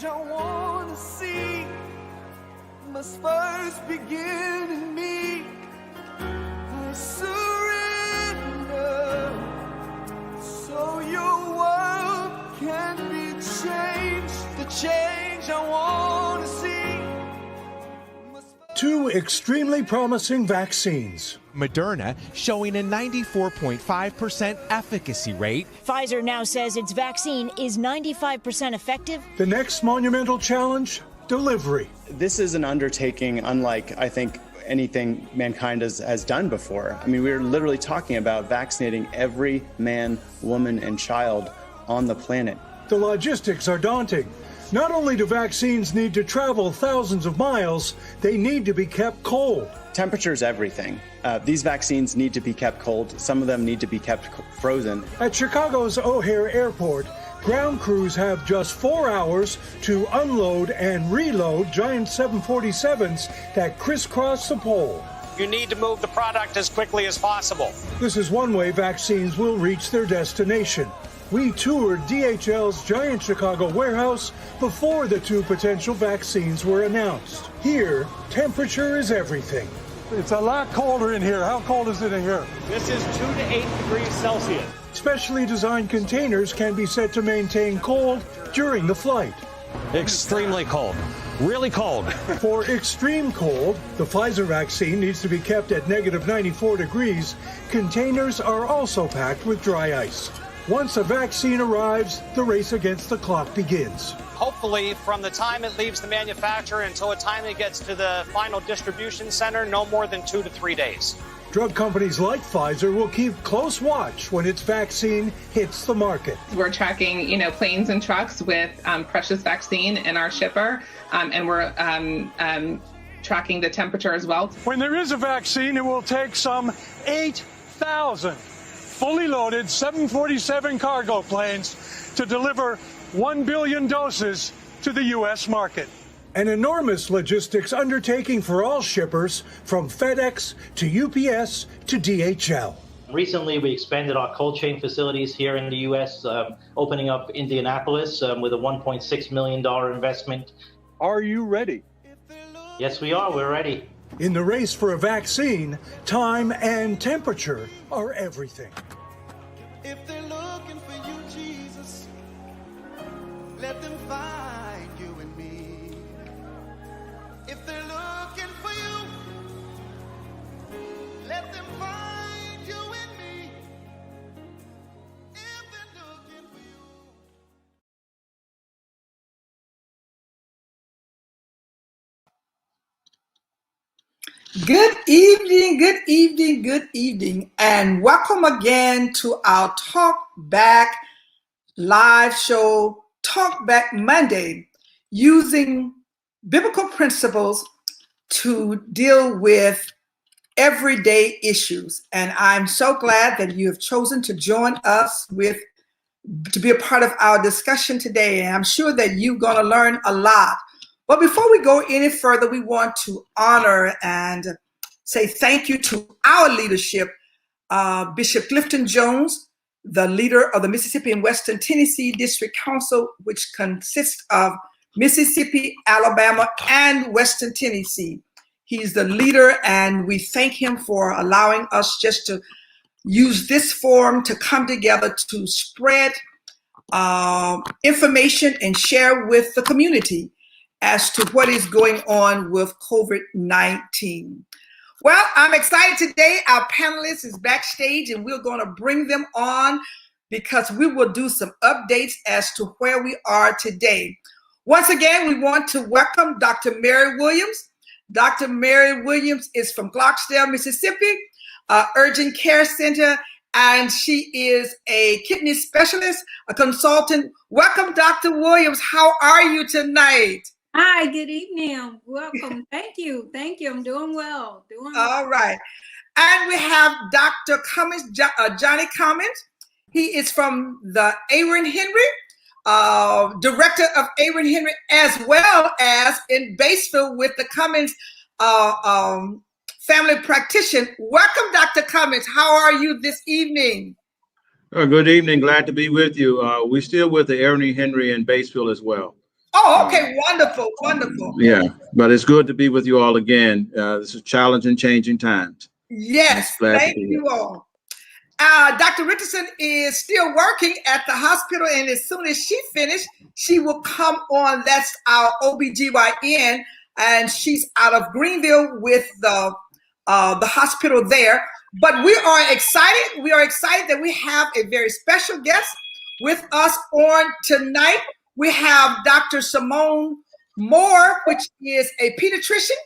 change I want to see must first begin in me. I surrender so your world can be changed. The change I want to see. Two extremely promising vaccines. Moderna showing a 94.5% efficacy rate. Pfizer now says its vaccine is 95% effective. The next monumental challenge, delivery. This is an undertaking unlike, I think, anything mankind has done before. I mean, we're literally talking about vaccinating every man, woman, and child on the planet. The logistics are daunting. Not only do vaccines need to travel thousands of miles, they need to be kept cold. Temperature is everything. These vaccines need to be kept cold. Some of them need to be kept frozen. At Chicago's O'Hare Airport, ground crews have just 4 hours to unload and reload giant 747s that crisscross the pole. You need to move the product as quickly as possible. This is one way vaccines will reach their destination. We toured DHL's giant Chicago warehouse before the two potential vaccines were announced. Here, temperature is everything. It's a lot colder in here. How cold is it in here? This is 2 to 8 degrees Celsius. Specially designed containers can be set to maintain cold during the flight. Extremely cold. Really cold. For extreme cold, the Pfizer vaccine needs to be kept at negative 94 degrees. Containers are also packed with dry ice. Once a vaccine arrives, the race against the clock begins. Hopefully, from the time it leaves the manufacturer until the time it gets to the final distribution center, no more than 2 to 3 days. Drug companies like Pfizer will keep close watch when its vaccine hits the market. We're tracking, planes and trucks with precious vaccine in our shipper, and we're tracking the temperature as well. When there is a vaccine, it will take some 8,000 fully loaded 747 cargo planes to deliver 1 billion doses to the U.S. market. An enormous logistics undertaking for all shippers, from FedEx to UPS to DHL. Recently, we expanded our cold chain facilities here in the U.S., opening up Indianapolis with a $1.6 million investment. Are you ready? Yes, we are. We're ready. In the race for a vaccine, time and temperature are everything. If they're looking for you, Jesus, let them find you and me. If they're looking for you, let them find you and me. If they're looking for you. Good evening, good evening, good evening, and welcome again to our Talk Back live show, Talk Back Monday, using biblical principles to deal with everyday issues. And I'm so glad that you have chosen to join us to be a part of our discussion today. And I'm sure that you're going to learn a lot. But before we go any further, we want to honor and say thank you to our leadership, Bishop Clifton Jones, the leader of the Mississippi and Western Tennessee District Council, which consists of Mississippi, Alabama, and Western Tennessee. He's the leader, and we thank him for allowing us just to use this forum to come together to spread information and share with the community as to what is going on with COVID-19. Well, I'm excited today. Our panelist is backstage, and we're going to bring them on because we will do some updates as to where we are today. Once again, we want to welcome Dr. Mary Williams. Dr. Mary Williams is from Clarksdale, Mississippi, Urgent Care Center, and she is a kidney specialist, a consultant. Welcome, Dr. Williams. How are you tonight? Hi, good evening. Welcome. Thank you. Thank you. I'm doing well. All right. And we have Dr. Cummins, Johnny Cummins. He is from the Aaron Henry, director of Aaron Henry, as well as in Batesville with the Cummins family practitioner. Welcome, Dr. Cummins. How are you this evening? Good evening. Glad to be with you. We're still with the Aaron Henry in Batesville as well. Oh, okay, wonderful, wonderful. Yeah, but it's good to be with you all again. This is challenging, changing times. Yes, Glad to thank be here. you all. Dr. Richardson is still working at the hospital, and as soon as she finished, she will come on. That's our OBGYN, and she's out of Greenville with the hospital there. But we are excited. We are excited that we have a very special guest with us on tonight. We have Dr. Simone Moore, which is a pediatrician,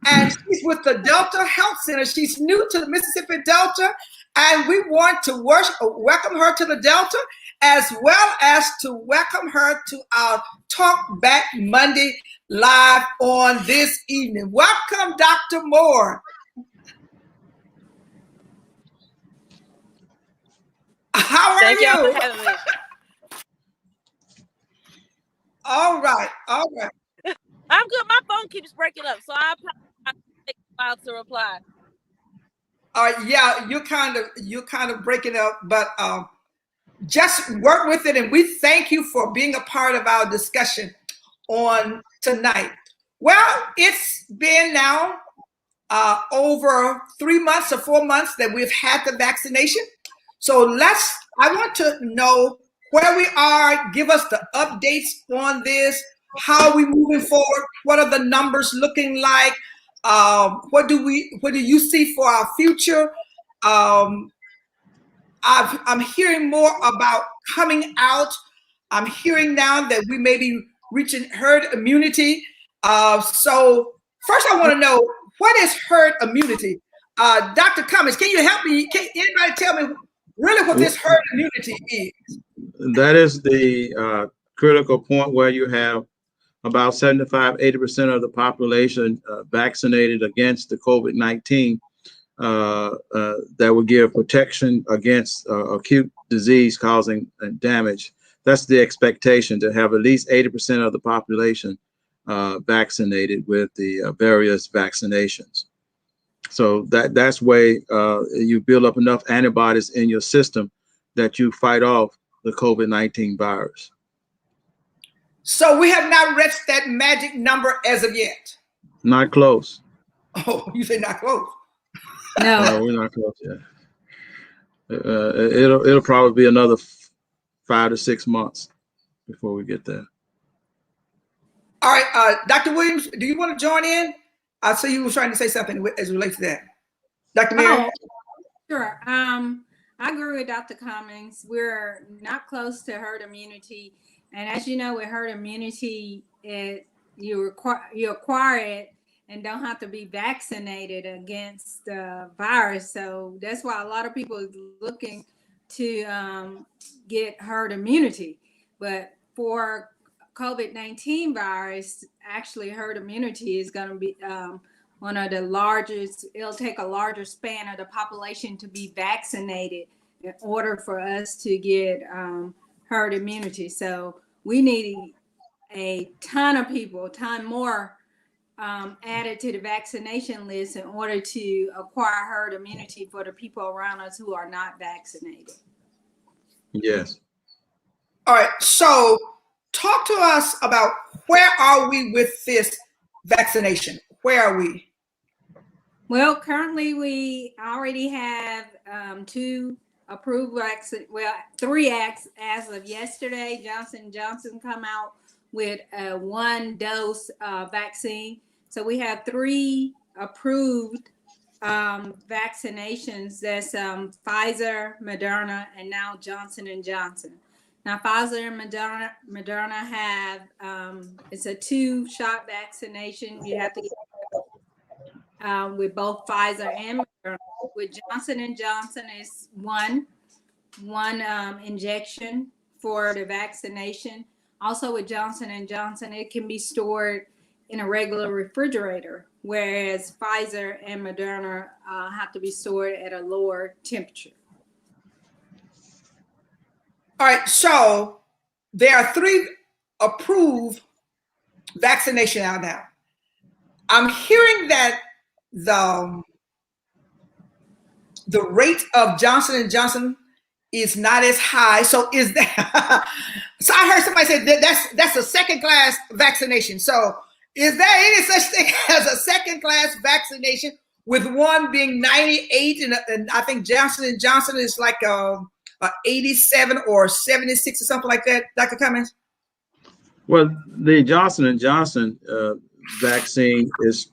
and she's with the Delta Health Center. She's new to the Mississippi Delta, and we want to welcome her to the Delta, as well as to welcome her to our Talk Back Monday live on this evening. Welcome, Dr. Moore. How are Thank you? y'all for having me. All right, all right. I'm good. My phone keeps breaking up, so I'll probably take a while to reply. Yeah, you're kind of breaking up, but just work with it, and we thank you for being a part of our discussion on tonight. Well, it's been now over 3 months or 4 months that we've had the vaccination. So I want to know where we are. Give us the updates on this. How are we moving forward? What are the numbers looking like? What do you see for our future? I'm hearing more about coming out. I'm hearing now that we may be reaching herd immunity. So first I want to know, what is herd immunity? Dr. Cummings, can you help me? Can anybody tell me really what this herd immunity is? That is the critical point where you have about 75–80% of the population vaccinated against the COVID-19 that will give protection against acute disease causing damage. That's the expectation, to have at least 80% of the population vaccinated with the various vaccinations. So that's where you build up enough antibodies in your system that you fight off the COVID-19 virus. So we have not reached that magic number as of yet. Not close. Oh, you say not close? No, we're not close yet. It'll probably be another 5 to 6 months before we get there. All right, Dr. Williams, do you want to join in? I see you were trying to say something as it relates to that. Dr. Mary? Oh, sure. I agree with Dr. Cummings. We're not close to herd immunity. And as you know, with herd immunity, you acquire it and don't have to be vaccinated against the virus. So that's why a lot of people are looking to get herd immunity. But for COVID-19 virus, actually herd immunity is going to be one of the largest. It'll take a larger span of the population to be vaccinated in order for us to get herd immunity. So we need a ton of people, a ton more added to the vaccination list in order to acquire herd immunity for the people around us who are not vaccinated. Yes. All right, so talk to us about where are we with this vaccination? Where are we? Well, currently we already have 2 approved vaccine. Well, 3 as of yesterday. Johnson & Johnson come out with a 1-dose vaccine. So we have 3 approved vaccinations. That's Pfizer, Moderna, and now Johnson & Johnson. Now, Pfizer and Moderna have, it's a 2-shot vaccination. You have to get with both Pfizer and Moderna. With Johnson & Johnson, it's one injection for the vaccination. Also with Johnson & Johnson, it can be stored in a regular refrigerator, whereas Pfizer and Moderna have to be stored at a lower temperature. All right, so there are 3 approved vaccination out now. I'm hearing that the rate of Johnson & Johnson is not as high. So is that? So I heard somebody say that's a second class vaccination. So is there any such thing as a second class vaccination, with one being 98 and I think Johnson & Johnson is like 87 or 76 or something like that, Dr. Cummings? Well, the Johnson & Johnson vaccine is,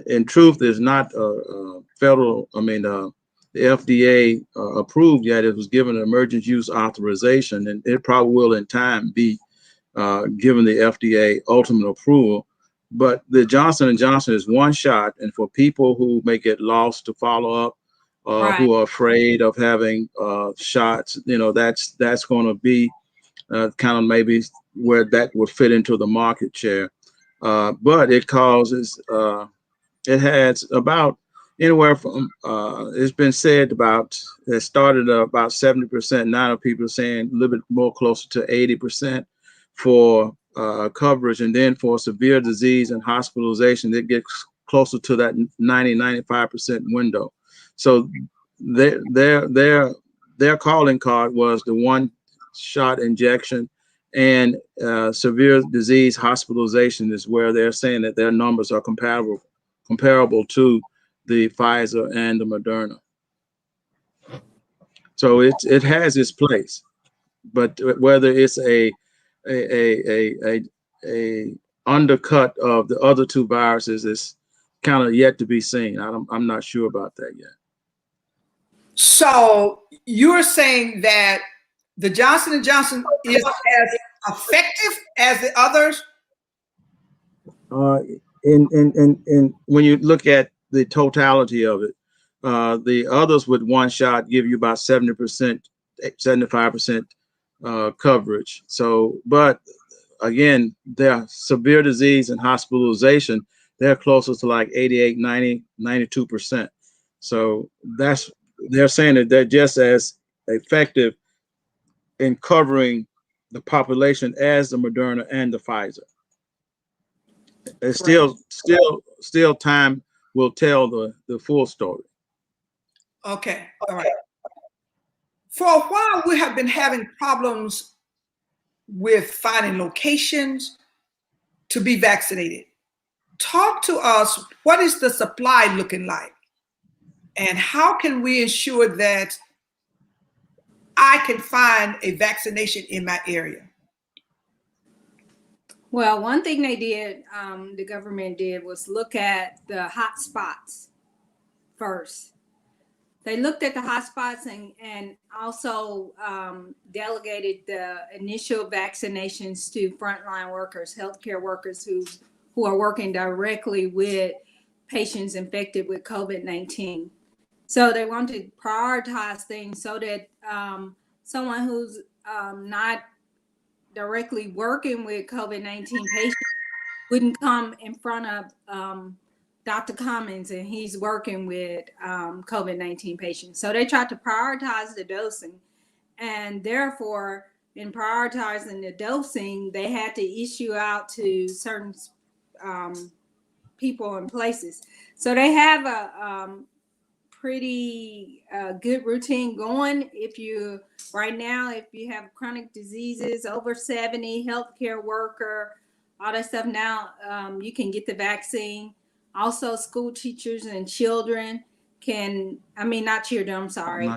in truth, is not federal. The FDA approved yet. It was given an emergency use authorization, and it probably will in time be given the FDA ultimate approval. But the Johnson & Johnson is one shot, and for people who may get lost to follow up, who are afraid of having shots, that's going to be kind of maybe where that would fit into the market share. But it causes, it has about anywhere from, it's been said about, it started about 70%. Now people are saying a little bit more closer to 80% for coverage. And then for severe disease and hospitalization, it gets closer to that 90-95% window. So their calling card was the one shot injection, and severe disease hospitalization is where they're saying that their numbers are comparable to the Pfizer and the Moderna. So it has its place, but whether it's a undercut of the other two viruses is kind of yet to be seen. I'm not sure about that yet. So you're saying that the Johnson & Johnson is as effective as the others? In when you look at the totality of it, the others with one shot give you about 70%, 75% coverage. So, but again, their severe disease and hospitalization, they're closer to like 88, 90, 92%. So they're saying that they're just as effective in covering the population as the Moderna and the Pfizer. It's still time will tell the full story. Okay, all right. For a while, we have been having problems with finding locations to be vaccinated. Talk to us, what is the supply looking like? And how can we ensure that I can find a vaccination in my area? Well, one thing they did, the government did, was look at the hot spots first. They looked at the hot spots and also delegated the initial vaccinations to frontline workers, healthcare workers who are working directly with patients infected with COVID-19. So they want to prioritize things so that someone who's not directly working with COVID-19 patients wouldn't come in front of Dr. Cummings, and he's working with COVID-19 patients. So they tried to prioritize the dosing, and therefore in prioritizing the dosing, they had to issue out to certain people and places. So they have a pretty good routine going. If you have chronic diseases, over 70, healthcare worker, all that stuff, now you can get the vaccine. Also, school teachers and children can, not children, I'm sorry.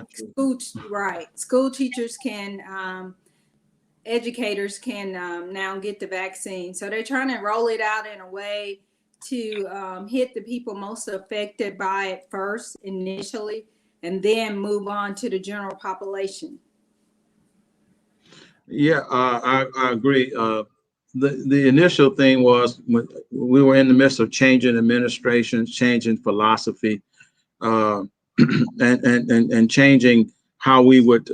School teachers can, educators can now get the vaccine. So they're trying to roll it out in a way to hit the people most affected by it first initially, and then move on to the general population. Yeah, I agree. The initial thing was we were in the midst of changing administrations, changing philosophy, and changing how we would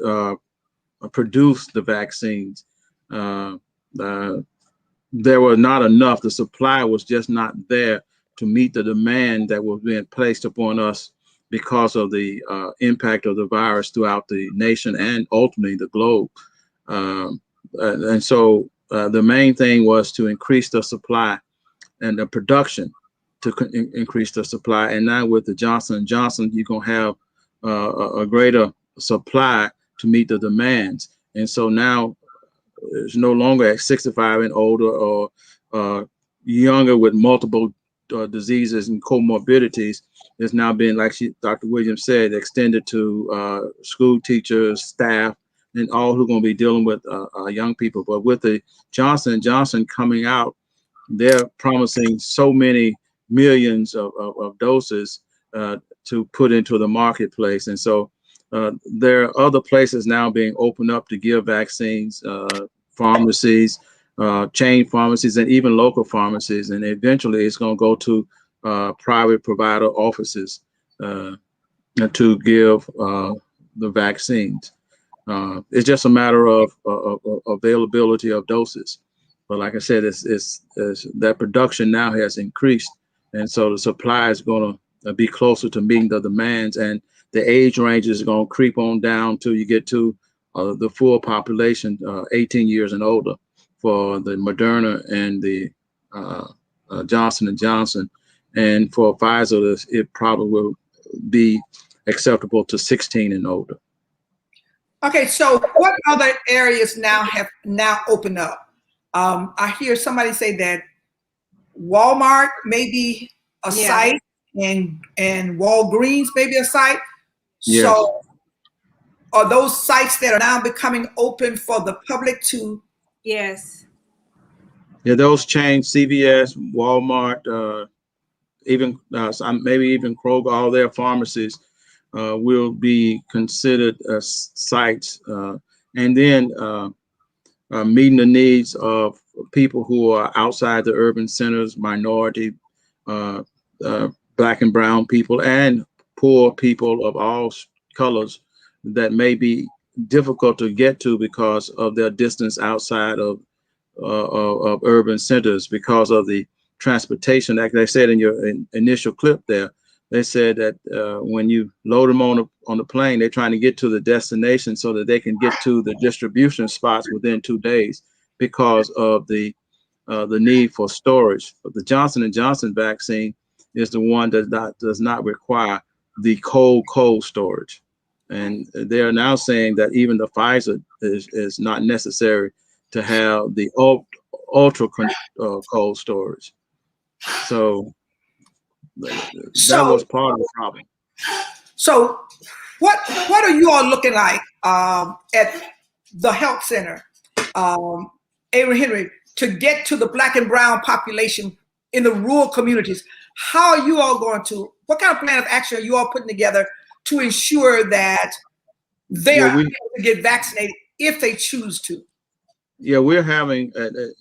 produce the vaccines. There were not enough. The supply was just not there to meet the demand that was being placed upon us because of the impact of the virus throughout the nation and ultimately the globe. And so the main thing was to increase the supply and the production to increase the supply. And now with the Johnson & Johnson, you're going to have a greater supply to meet the demands. And so now it's no longer at 65 and older or younger with multiple diseases and comorbidities. It's now been, like Dr. Williams said, extended to school teachers, staff, and all who are going to be dealing with young people. But with the Johnson & Johnson coming out, they're promising so many millions of doses to put into the marketplace. And so there are other places now being opened up to give vaccines, pharmacies, chain pharmacies, and even local pharmacies. And eventually it's going to go to private provider offices to give the vaccines. It's just a matter of availability of doses. But like I said, it's that production now has increased. And so the supply is going to be closer to meeting the demands, and the age range is going to creep on down till you get to the full population, 18 years and older, for the Moderna and the Johnson & Johnson. And for Pfizer, it probably will be acceptable to 16 and older. Okay, so what other areas now have opened up? I hear somebody say that Walmart may be a site, and Walgreens may be a site. Yes. So are those sites that are now becoming open for the public to? Yes. Yeah, those chains, CVS, Walmart, even maybe even Kroger, all their pharmacies will be considered sites, and then meeting the needs of people who are outside the urban centers, minority, Black and brown people, and poor people of all colors that may be difficult to get to because of their distance outside of urban centers, because of the transportation. Like they said in your initial clip there, they said that when you load them on the plane, they're trying to get to the destination so that they can get to the distribution spots within 2 days because of the need for storage. But the Johnson & Johnson vaccine is the one that does not require the cold storage. And they are now saying that even the Pfizer is not necessary to have the ultra cold storage. So that was part of the problem. So what are you all looking like at the health center, Avery Henry, to get to the Black and brown population in the rural communities? How are you all going to, what kind of plan of action are you all putting together to ensure that they are able to get vaccinated if they choose to? Yeah, we're having,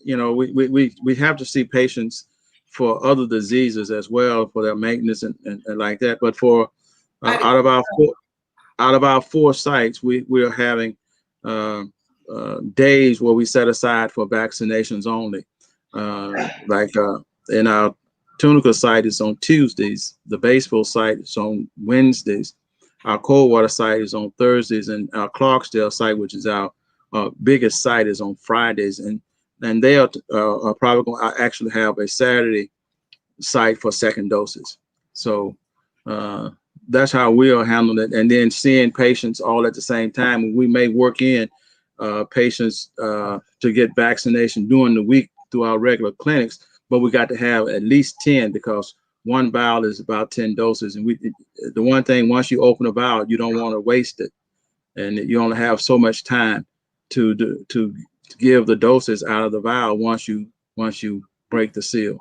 we have to see patients for other diseases as well for their maintenance and like that. But for out of our 4 sites, we are having days where we set aside for vaccinations only. In our Tunica site is on Tuesdays, the Batesville site is on Wednesdays, our Coldwater site is on Thursdays, and our Clarksdale site, which is our biggest site, is on Fridays. And they are probably going to actually have a Saturday site for second doses. So that's how we are handling it. And then seeing patients all at the same time. We may work in patients to get vaccination during the week through our regular clinics, but we got to have at least 10 because one vial is about 10 doses. And the one thing, once you open a vial, you don't want to waste it. And you only have so much time to give the doses out of the vial once you break the seal.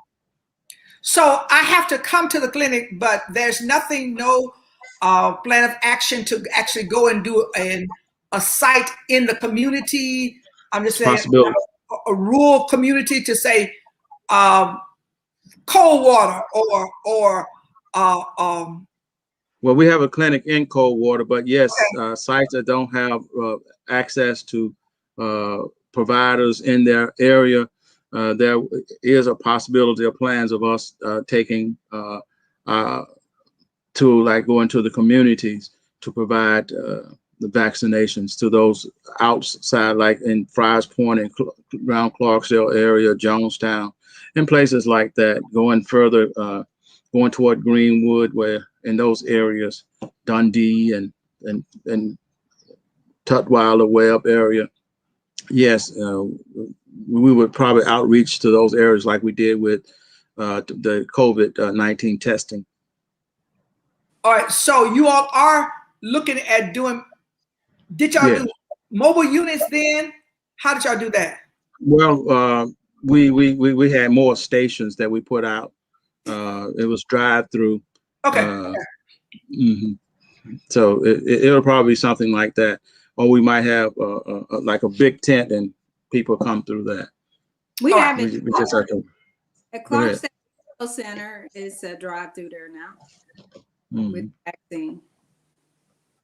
So I have to come to the clinic, but there's nothing, no plan of action to actually go and do a site in the community. I'm just saying a rural community to say Coldwater or well, we have a clinic in Coldwater, but yes, sites that don't have access to providers in their area, there is a possibility of plans of us taking to like go into the communities to provide the vaccinations to those outside, like in Fryers Point and around Clarksdale area, Jonestown, and places like that. Going further, going toward Greenwood, where in those areas, Dundee and Tutwiler Webb area, yes, we would probably outreach to those areas like we did with the COVID-19 testing. All right, so you all are looking at doing, did y'all do mobile units then? How did y'all do that? Well, we had more stations that we put out. It was drive-through. Okay. So it'll probably be something like that. Or we might have like a big tent and people come through that. We have it. We just have to, at Clarksdale Center is a drive-through there now with vaccine.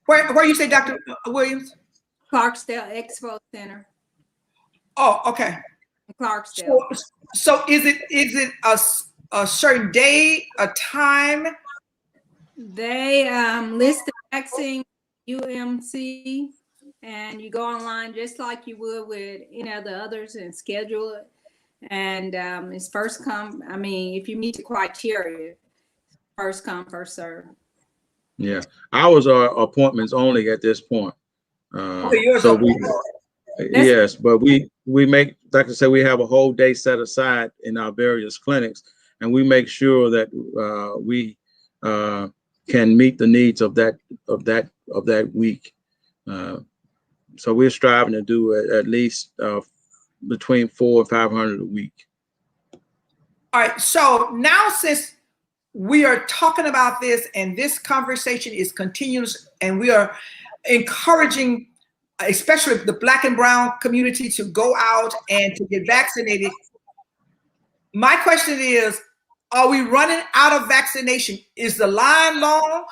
Where you say, Dr. Williams? Clarksdale Expo Center. Oh, okay. Clarksdale. So is it a certain day, a time? They list the vaccine UMC, and you go online just like you would with the others and schedule it. And it's first come. I mean, if you meet the criteria, first come, first serve. Yeah, ours are appointments only at this point. So yes, but we make, like I said, we have a whole day set aside in our various clinics, and we make sure that we can meet the needs of that week. So we're striving to do at least between 400 and 500 a week. All right. So now, since we are talking about this and this conversation is continuous, and we are encouraging, especially the Black and brown community, to go out and to get vaccinated. My question is, are we running out of vaccination? Is the line long?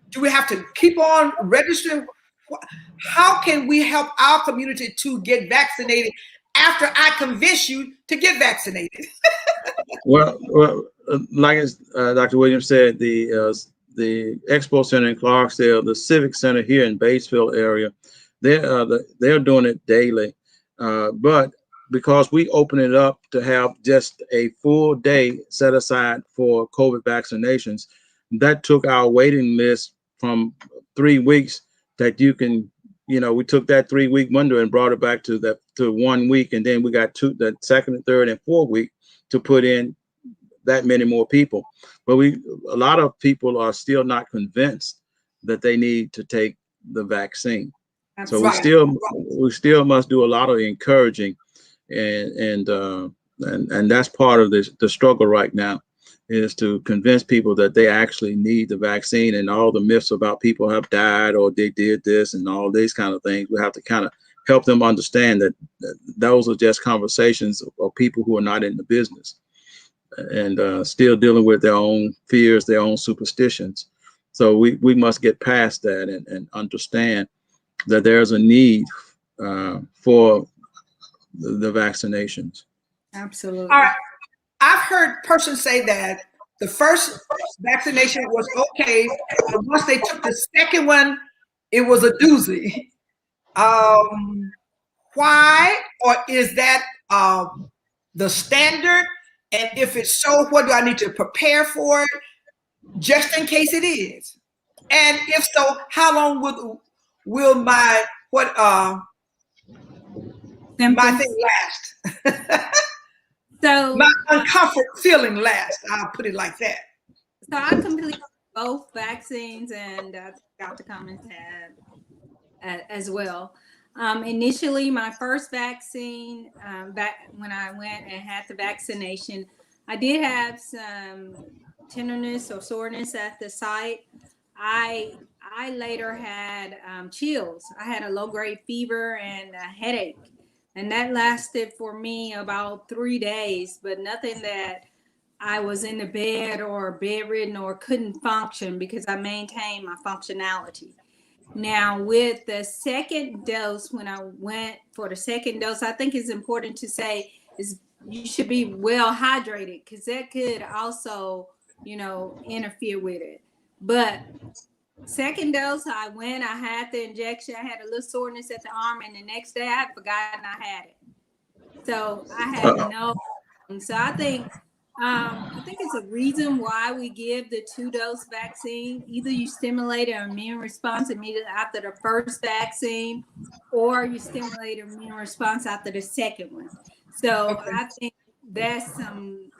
Do we have to keep on registering? How can we help our community to get vaccinated after I convince you to get vaccinated? well, like Dr. Williams said, the Expo Center in Clarksdale, the Civic Center here in Batesville area, they're doing it daily. But because we open it up to have just a full day set aside for COVID vaccinations, that took our waiting list from 3 weeks that you can, we took that 3-week window and brought it back to 1 week. And then we got the second, third, and fourth week to put in that many more people. But a lot of people are still not convinced that they need to take the vaccine. So we still must do a lot of encouraging, and that's part of the struggle right now, is to convince people that they actually need the vaccine, and all the myths about people have died or they did this and all these kind of things. We have to kind of help them understand that those are just conversations of people who are not in the business and still dealing with their own fears, their own superstitions. So we must get past that and understand that there's a need for the vaccinations. Absolutely. All right. I've heard persons say that the first vaccination was okay, but once they took the second one, it was a doozy. Why? Or is that the standard? And if it's so, what do I need to prepare for it, just in case it is? And if so, how long will my thing last? So my uncomfort feeling last. I'll put it like that. So I completed both vaccines, and Dr. Cummins had as well. Initially, my first vaccine, when I went and had the vaccination, I did have some tenderness or soreness at the site. I later had chills. I had a low-grade fever and a headache. And that lasted for me about 3 days, but nothing that I was in the bed or bedridden or couldn't function, because I maintained my functionality. Now, with the second dose, when I went for the second dose, I think it's important to say is you should be well hydrated, because that could also, interfere with it. But second dose, I went, I had the injection, I had a little soreness at the arm, and the next day I had forgotten I had it. So I had so I think I think it's a reason why we give the 2-dose vaccine. Either you stimulate an immune response immediately after the first vaccine, or you stimulate an immune response after the second one. So I think that's some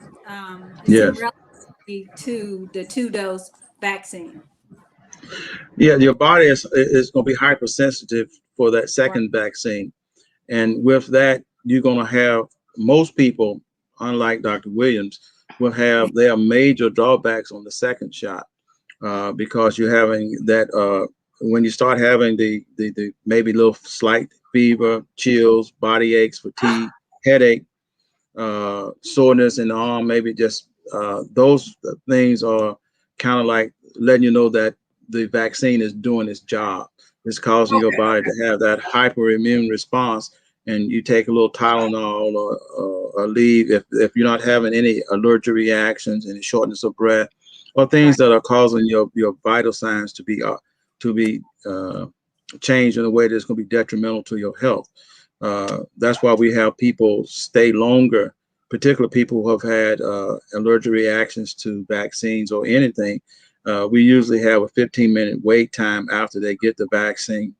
relevancy to the 2-dose vaccine. Yeah, your body is going to be hypersensitive for that second vaccine. And with that, you're going to have most people, unlike Dr. Williams, will have their major drawbacks on the second shot because you're having that when you start having the maybe little slight fever, chills, body aches, fatigue, headache, soreness in the arm, maybe just those things are kind of like letting you know that the vaccine is doing its job. It's causing your body to have that hyperimmune response, and you take a little Tylenol or leave if you're not having any allergic reactions, any shortness of breath, or things that are causing your vital signs to be changed in a way that's going to be detrimental to your health. That's why we have people stay longer, particularly people who have had allergic reactions to vaccines or anything. We usually have a 15-minute wait time after they get the vaccine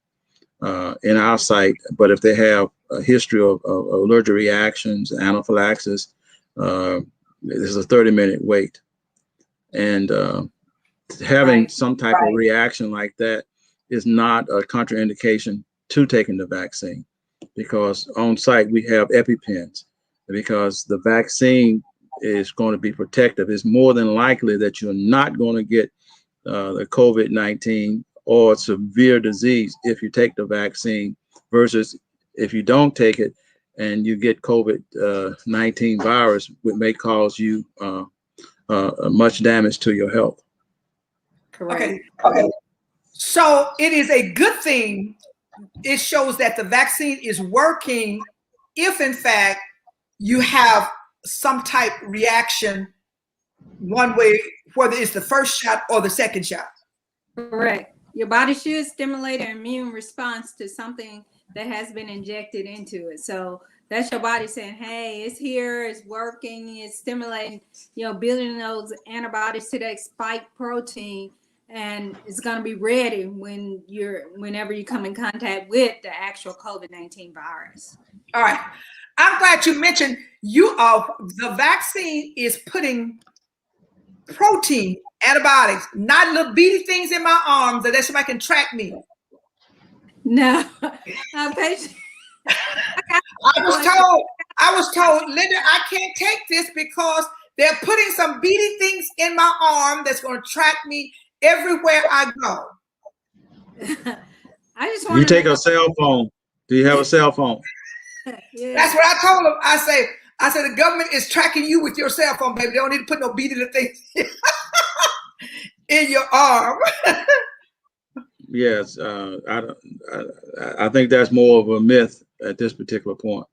in our site. But if they have a history of allergic reactions, anaphylaxis, there's a 30-minute wait. And having some type of reaction like that is not a contraindication to taking the vaccine, because on site we have EpiPens, because the vaccine is going to be protective. It's more than likely that you're not going to get the COVID-19 or severe disease if you take the vaccine, versus if you don't take it and you get COVID-19 virus, which may cause you much damage to your health. Correct. Okay. So it is a good thing. It shows that the vaccine is working if, in fact, you have some type reaction one way, whether it's the first shot or the second shot. Correct. Your body should stimulate an immune response to something that has been injected into it. So that's your body saying, hey, it's here, it's working, it's stimulating, building those antibodies to that spike protein, and it's going to be ready whenever you come in contact with the actual COVID-19 virus. All right. I'm glad you mentioned the vaccine is putting protein, antibiotics, not little beady things in my arms that somebody can track me. No. I was told, Linda, I can't take this because they're putting some beady things in my arm that's going to track me everywhere I go. I just want you take a cell phone. Do you have a cell phone? Yeah. That's what I told them. I said the government is tracking you with your cell phone, baby. They don't need to put no beady things in your arm. Yes, I think that's more of a myth at this particular point.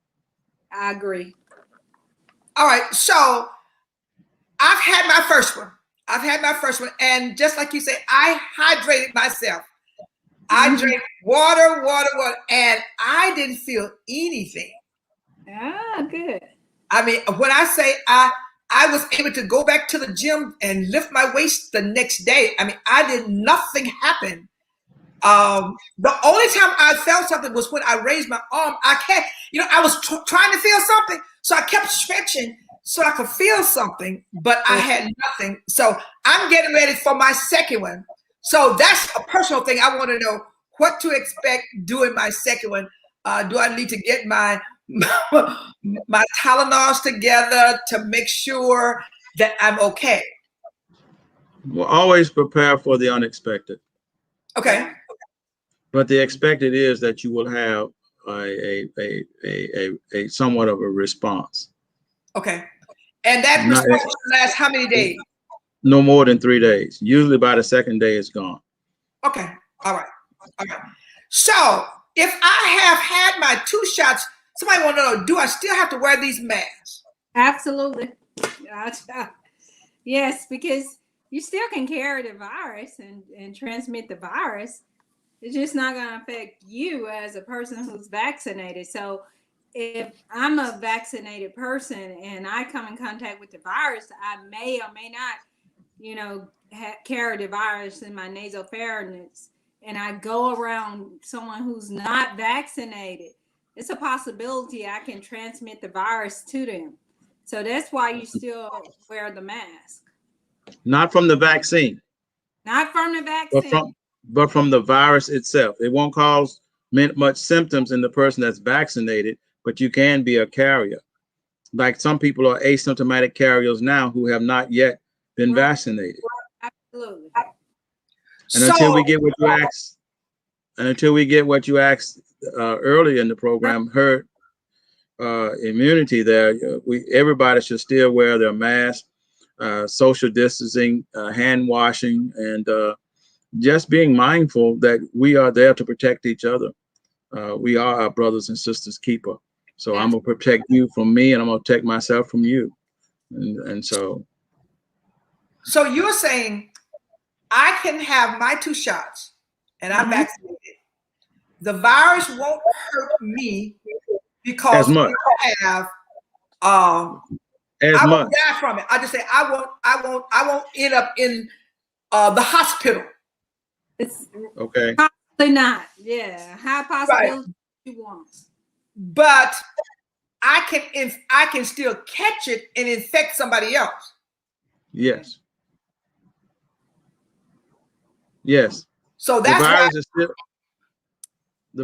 I agree. All right, so I've had my first one. And just like you say, I hydrated myself. I drank water, and I didn't feel anything. Ah, good. I mean, when I say I was able to go back to the gym and lift my weights the next day. I mean, nothing happened. The only time I felt something was when I raised my arm. I was trying to feel something, so I kept stretching so I could feel something, but I had nothing. So I'm getting ready for my second one. So that's a personal thing. I want to know what to expect doing my second one. Do I need to get my Tylenols together to make sure that I'm okay? Well, always prepare for the unexpected. Okay. But the expected is that you will have a somewhat of a response. Okay. And that response lasts how many days? No more than 3 days. Usually by the second day, it's gone. Okay. All right. So if I have had my 2 shots, somebody want to know, do I still have to wear these masks? Absolutely. Yes, because you still can carry the virus and transmit the virus. It's just not going to affect you as a person who's vaccinated. So if I'm a vaccinated person and I come in contact with the virus, I may or may not, you know, carry the virus in my nasopharynx, and I go around someone who's not vaccinated, it's a possibility I can transmit the virus to them. So that's why you still wear the mask. Not from the vaccine. Not from the vaccine. But from the virus itself. It won't cause much symptoms in the person that's vaccinated, but you can be a carrier. Like some people are asymptomatic carriers now who have not yet been vaccinated. Absolutely. And until we get what you asked, earlier in the program, herd immunity there, everybody should still wear their mask, social distancing, hand washing, and just being mindful that we are there to protect each other. We are our brothers and sisters keeper. So I'm gonna protect you from me, and I'm gonna protect myself from you. And so you're saying I can have my 2 shots and I'm vaccinated. The virus won't hurt me because I have I won't die from it. I just say I won't end up in the hospital. It's okay. Probably not. Yeah, high possibility you want. But I can still catch it and infect somebody else. Yes. Yes. So that's the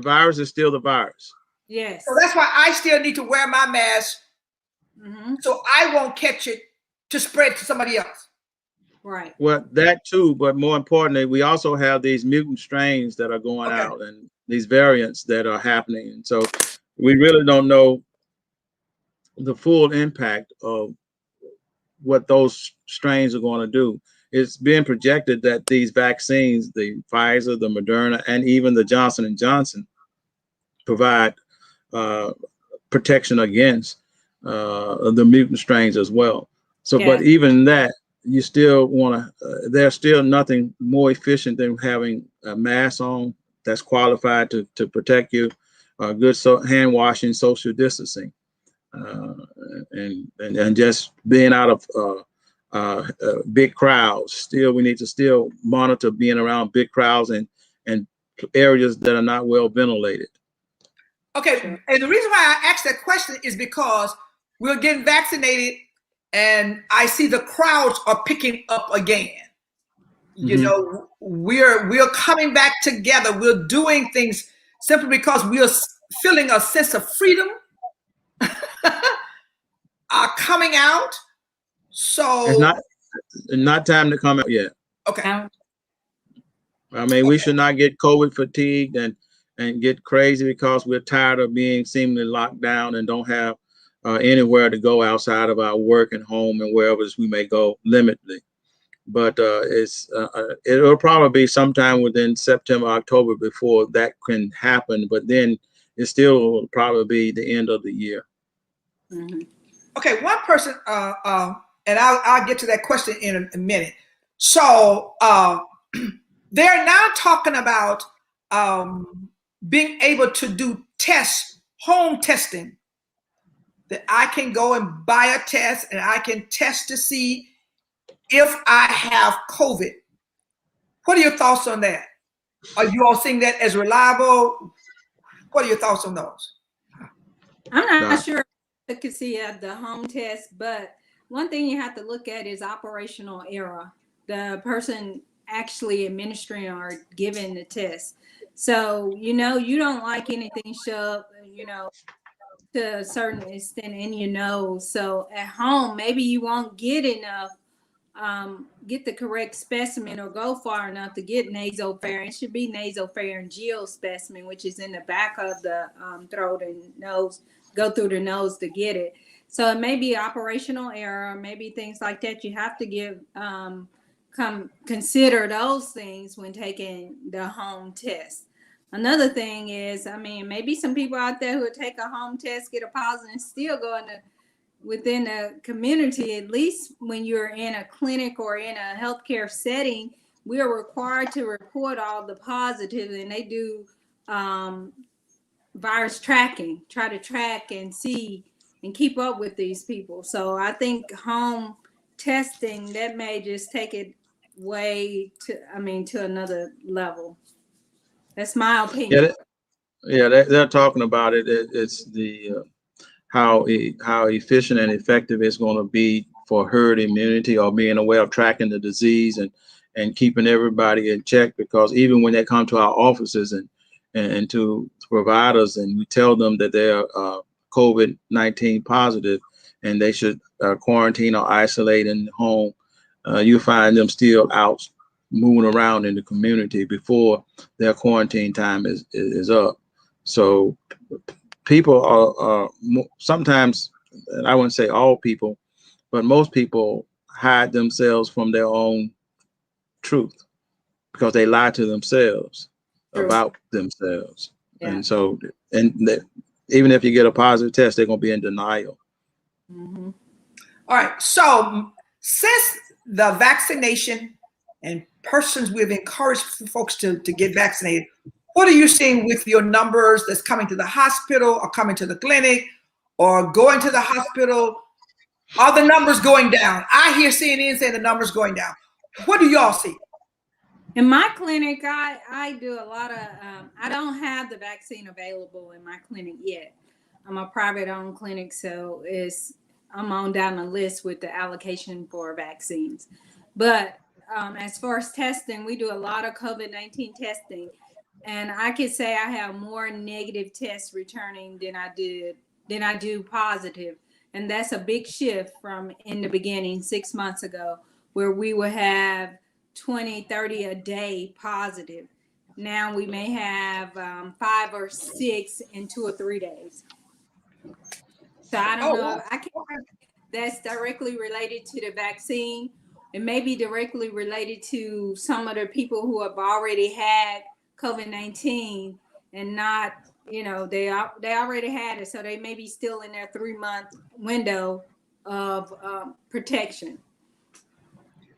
virus is still the virus. Yes. So that's why I still need to wear my mask, so I won't catch it to spread to somebody else. Right. Well, that too, but more importantly, we also have these mutant strains that are going out and these variants that are happening. And so we really don't know the full impact of what those strains are going to do. It's being projected that these vaccines, the Pfizer, the Moderna, and even the Johnson & Johnson provide protection against the mutant strains as well. So, but even that, you still want to, there's still nothing more efficient than having a mask on that's qualified to protect you, good hand washing, social distancing, and just being out of big crowds. Still, we need to still monitor being around big crowds and areas that are not well ventilated. Okay, and the reason why I asked that question is because we're getting vaccinated and I see the crowds are picking up again. You know, we're coming back together. We're doing things simply because we are feeling a sense of freedom, are coming out. So it's not time to come out yet. Okay. I mean, we should not get COVID fatigued and get crazy because we're tired of being seemingly locked down and don't have anywhere to go outside of our work and home and wherever we may go limitedly. But it'll probably be sometime within September, October before that can happen. But then it still will probably be the end of the year. Okay, one person, and I'll get to that question in a minute. So they're now talking about being able to do tests, home testing, that I can go and buy a test and I can test to see if I have COVID. What are your thoughts on that? Are you all seeing that as reliable? What are your thoughts on those? I'm not sure efficacy of the home test, but one thing you have to look at is operational error. The person actually administering or giving the test. So, you know, you don't like anything shoved, you know, to a certain extent in your nose. So at home, maybe you won't get enough, get the correct specimen or go far enough to get nasopharyngeal. It should be nasopharyngeal specimen, which is in the back of the throat and nose, go through the nose to get it. So it may be operational error, maybe things like that. You have to give, consider those things when taking the home test. Another thing is, I mean, maybe some people out there who would take a home test, get a positive, and still go within a community. At least when you're in a clinic or in a healthcare setting, we are required to report all the positives, and they do virus tracking, try to track and see and keep up with these people. So I think home testing, that may just take it to another level. That's my opinion. They're talking about it. It's the how efficient and effective it's going to be for herd immunity, or being a way of tracking the disease and keeping everybody in check. Because even when they come to our offices and to providers, and we tell them that they're COVID-19 positive and they should quarantine or isolate in the home, you find them still out moving around in the community before their quarantine time is up. So people are sometimes, and I wouldn't say all people, but most people hide themselves from their own truth because they lie to themselves about themselves. Yeah. And so, even if you get a positive test, they're going to be in denial. Mm-hmm. All right. So since the vaccination and persons, we've encouraged folks to get vaccinated, what are you seeing with your numbers that's coming to the hospital or coming to the clinic or going to the hospital? Are the numbers going down? I hear CNN saying the numbers going down. What do y'all see? In my clinic, I do a lot of, I don't have the vaccine available in my clinic yet. I'm a private owned clinic, so I'm on down the list with the allocation for vaccines. But as far as testing, we do a lot of COVID-19 testing. And I could say I have more negative tests returning than I do positive. And that's a big shift from in the beginning, 6 months ago, where we would have 20, 30 a day positive. Now we may have 5 or 6 in 2 or 3 days. So I don't know. I can't remember if that's directly related to the vaccine. It may be directly related to some of the people who have already had COVID-19 and not, they already had it. So they may be still in their 3-month window of protection.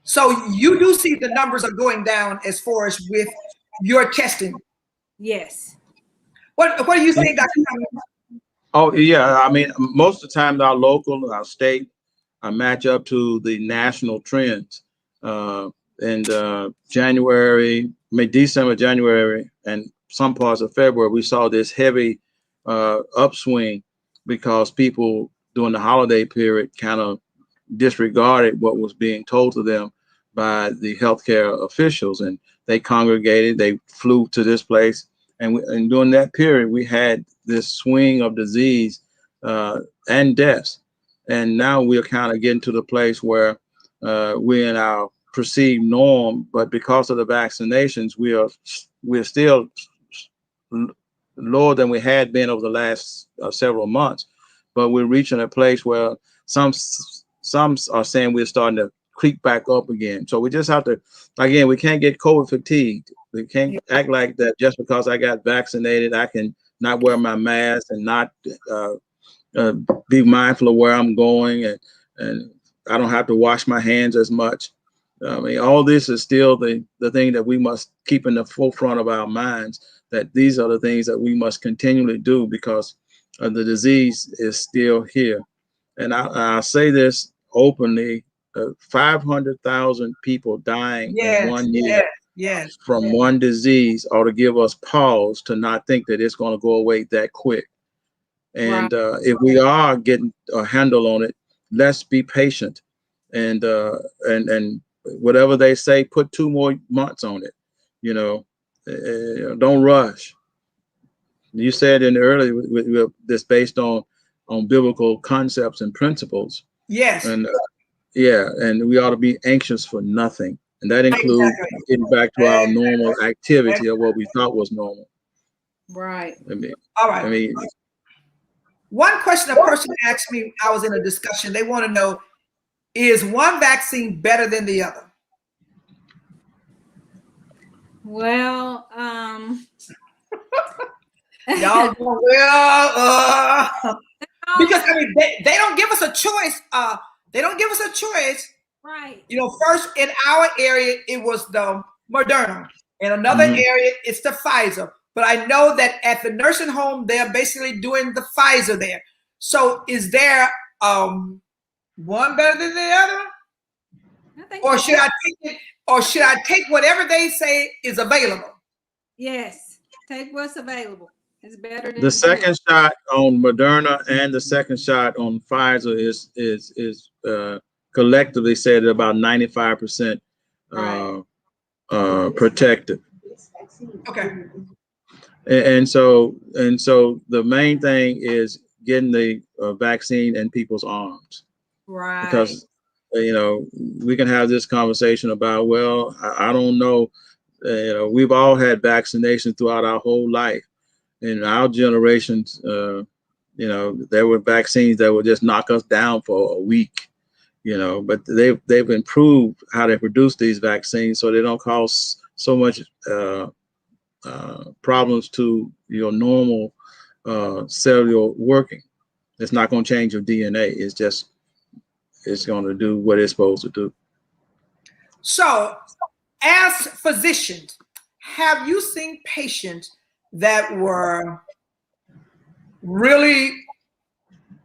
So you do see the numbers are going down as far as with your testing? Yes. What do you think, Dr. Oh, yeah. I mean, most of the time our local, our state match up to the national trends. In December, January, and some parts of February, we saw this heavy upswing because people during the holiday period kind of disregarded what was being told to them by the healthcare officials, and they congregated, they flew to this place. And during that period, we had this swing of disease and deaths. And now we're kind of getting to the place where we're in our perceived norm, but because of the vaccinations, we're still lower than we had been over the last several months. But we're reaching a place where some are saying we're starting to creep back up again. So we just have to, again, we can't get COVID fatigued. We can't act like that just because I got vaccinated, I can not wear my mask and not be mindful of where I'm going, and I don't have to wash my hands as much. I mean, all this is still the thing that we must keep in the forefront of our minds, that these are the things that we must continually do because the disease is still here. And I say this openly, 500,000 people dying in 1 year from one disease ought to give us pause to not think that it's going to go away that quick. And if we are getting a handle on it, let's be patient and whatever they say, put 2 more months on it. Don't rush. You said in the earlier, this based on biblical concepts and principles. Yes. And and we ought to be anxious for nothing. And that includes getting back to our normal activity of what we thought was normal. Right. All right. One question a person asked me, I was in a discussion, they want to know, is one vaccine better than the other? Well, y'all because I mean they don't give us a choice. They don't give us a choice. Right. First in our area it was the Moderna. In another area it's the Pfizer. but I know that at the nursing home, they're basically doing the Pfizer there. So is there one better than the other? Or should I take it, or should I take whatever they say is available? Yes, take what's available. It's better than The second shot on Moderna and the second shot on Pfizer is collectively said about 95% protected. Okay. And so the main thing is getting the vaccine in people's arms. Right. Because we can have this conversation about, well, I don't know, we've all had vaccination throughout our whole life. In our generations, there were vaccines that would just knock us down for a week, but they've improved how they produce these vaccines so they don't cause so much problems to your normal cellular working. It's not going to change your DNA. It's going to do what it's supposed to do. So, as physicians, have you seen patients that were really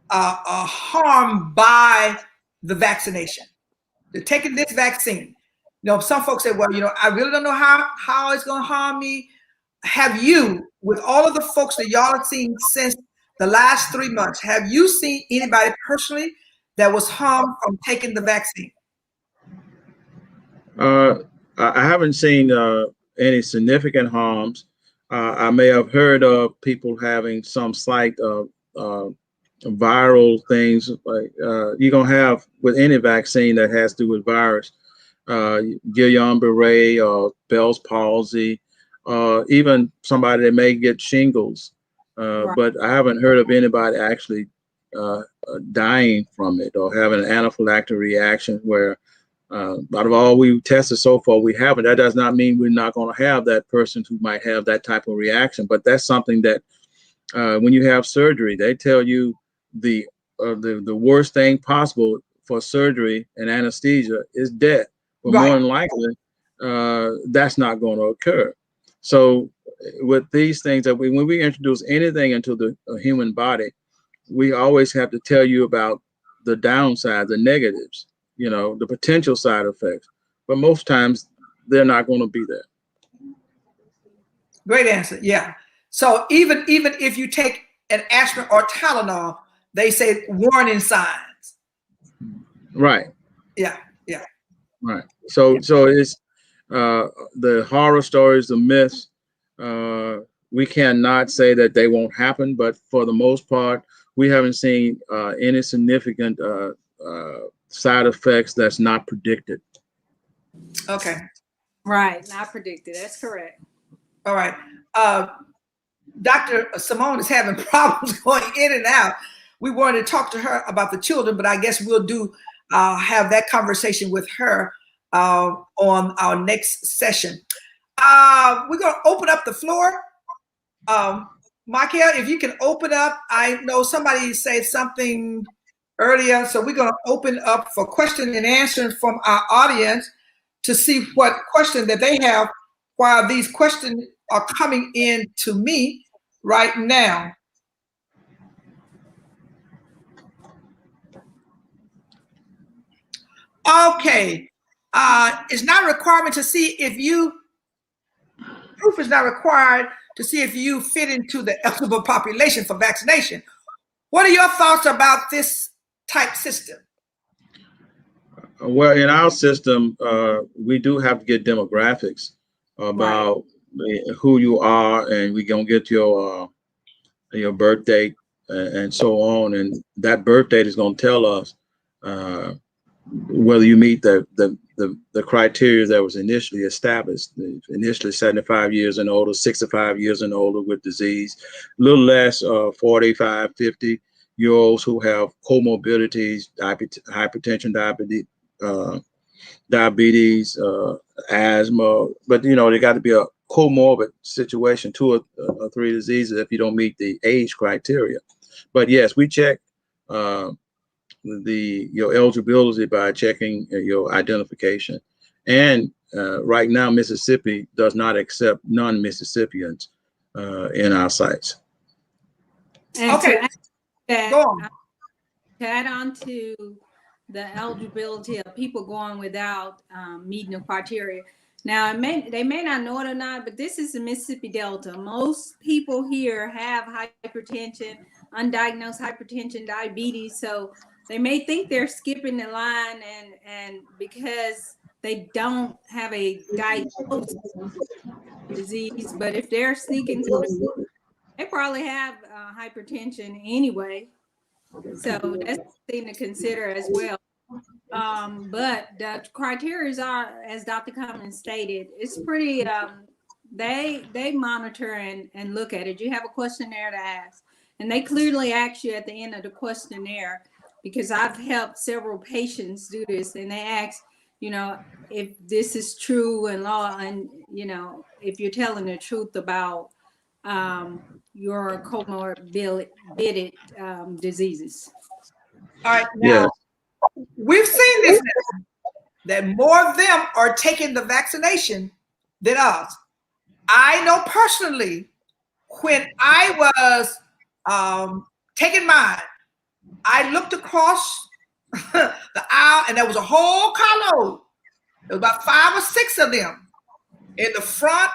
harmed by the vaccination? They're taking this vaccine. Some folks say, well, I really don't know how it's going to harm me. Have you, with all of the folks that y'all have seen since the last 3 months, have you seen anybody personally that was harmed from taking the vaccine? I haven't seen any significant harms. I may have heard of people having some slight viral things like you're going to have with any vaccine that has to do with virus, Guillain-Barré or Bell's palsy, even somebody that may get shingles. But I haven't heard of anybody actually dying from it or having an anaphylactic reaction where out of all we've tested so far, we haven't. That does not mean we're not going to have that person who might have that type of reaction. But that's something that when you have surgery, they tell you the worst thing possible for surgery and anesthesia is death. But more than likely, that's not going to occur. So with these things that when we introduce anything into the human body, we always have to tell you about the downside, the negatives, the potential side effects. But most times they're not going to be there. Great answer. Yeah. So even if you take an aspirin or Tylenol, they say warning signs. Right. Yeah. Yeah. Right. So it's the horror stories, the myths. We cannot say that they won't happen, but for the most part, we haven't seen any significant side effects that's not predicted. Okay. Right. Not predicted. That's correct. All right. Dr. Simone is having problems going in and out. We wanted to talk to her about the children, but I guess we'll have that conversation with her on our next session. We're going to open up the floor. Michael, if you can open up, I know somebody said something earlier, so we're going to open up for question and answer from our audience to see what question that they have while these questions are coming in to me right now. Okay. It's not a requirement to see if proof is not required to see if you fit into the eligible population for vaccination. What are your thoughts about this type system? Well, in our system, we do have to get demographics about who you are, and we're gonna get your birth date and so on, and that birth date is gonna tell us whether you meet the criteria that was initially established. Initially 75 years and older, 65 years and older with disease, a little less 45, 50-year-olds who have comorbidities, hypertension, diabetes, asthma, but they got to be a comorbid situation, 2 or 3 diseases if you don't meet the age criteria. But yes, we check your eligibility by checking your identification. And right now, Mississippi does not accept non-Mississippians in our sites. And Okay. Go on. to add on to the eligibility of people going without meeting the criteria. Now, they may not know it or not, but this is the Mississippi Delta. Most people here have hypertension, undiagnosed hypertension, diabetes, so they may think they're skipping the line, and because they don't have a diagnosis disease, but if they're sneaking through, they probably have hypertension anyway. So that's something to consider as well. But the criteria are, as Dr. Cummins stated, it's pretty, they monitor and look at it. You have a questionnaire to ask, and they clearly ask you at the end of the questionnaire, because I've helped several patients do this, and they ask, you know, if this is true and law, and, you know, if you're telling the truth about your comorbid diseases. All right, now we've seen this now, that more of them are taking the vaccination than us. I know personally, when I was taking mine, I looked across the aisle and there was a whole carload. There was about 5 or 6 of them in the front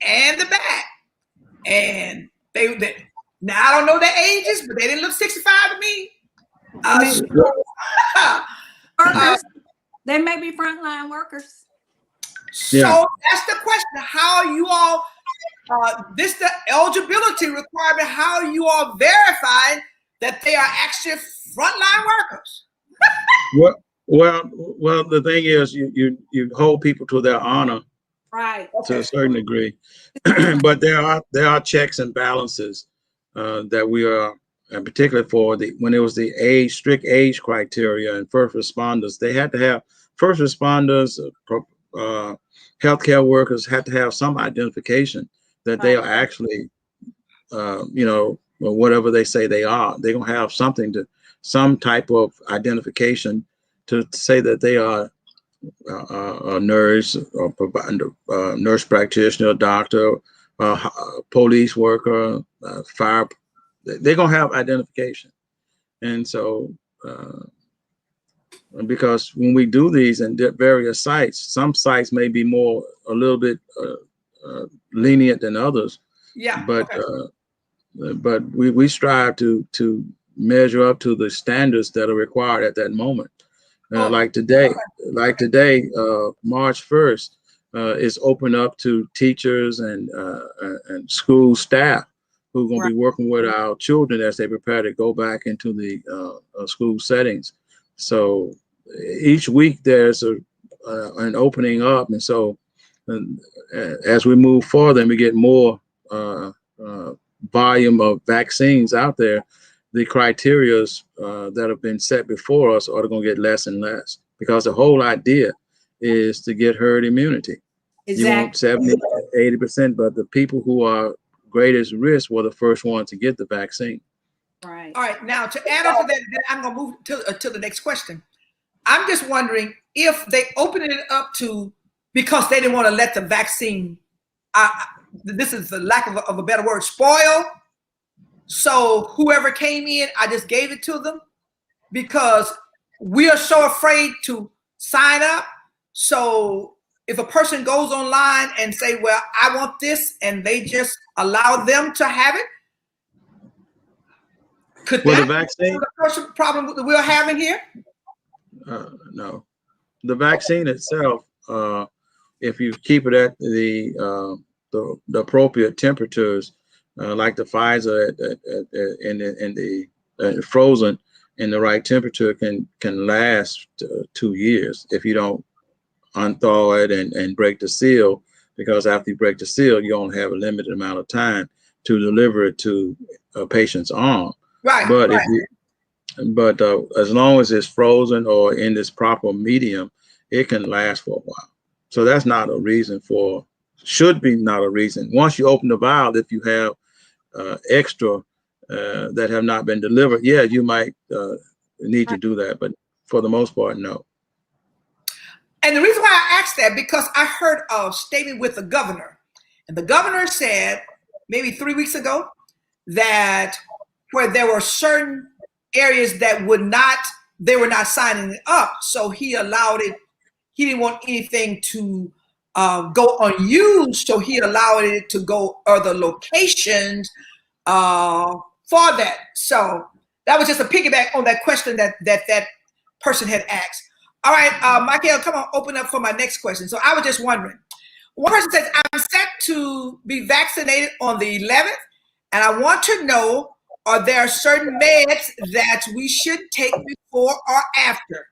and the back. And they now I don't know their ages, but they didn't look 65 to me. Workers, they may be frontline workers. So that's the question. How you all, this the eligibility requirement, how you all verify that they are actually frontline workers? Well, the thing is, you hold people to their honor, right, to a certain degree, but there are checks and balances that we are, and particularly for when it was the strict age criteria and first responders, they had to have first responders, healthcare workers had to have some identification that they are actually, you know, whatever they say they are. They're gonna have some type of identification to say that they are a nurse, or nurse practitioner, doctor, police worker, fire. They're gonna have identification, and so because when we do these in various sites, some sites may be a little bit lenient than others. Yeah. But we strive to measure up to the standards that are required at that moment. Like today, March 1st is open up to teachers and school staff who are going to be working with our children as they prepare to go back into the school settings. So each week there's an opening up, and so as we move forward and we get more volume of vaccines out there, the criterias that have been set before us are going to get less and less, because the whole idea is to get herd immunity. Exactly. You want 70-80%, but the people who are greatest risk were the first ones to get the vaccine. Right. All right. Now, to add on to that, then I'm going to move to the next question. I'm just wondering if they open it up to, because they didn't want to let the vaccine, this is the lack of a better word, spoil. So whoever came in, I just gave it to them, because we are so afraid to sign up. So if a person goes online and say, well, I want this, and they just allow them to have it, could that the vaccine be the person problem that we're having here? No, the vaccine itself, if you keep it at the appropriate temperatures, like the Pfizer in the frozen in the right temperature, can last 2 years if you don't unthaw it and break the seal, because after you break the seal, you only have a limited amount of time to deliver it to a patient's arm. Right. But But as long as it's frozen or in this proper medium, it can last for a while. So that's not a reason should be not a reason. Once you open the vial, if you have extra that have not been delivered, yeah, you might need to do that. But for the most part, no. And the reason why I asked that, because I heard a statement with the governor, and the governor said maybe 3 weeks ago, that where there were certain areas that they were not signing it up. So he allowed it. He didn't want anything to go unused, so he allowed it to go other locations for that. So that was just a piggyback on that question that person had asked. All right, Michael, come on, open up for my next question. So I was just wondering. One person says, I'm set to be vaccinated on the 11th, and I want to know, are there certain meds that we should take before or after?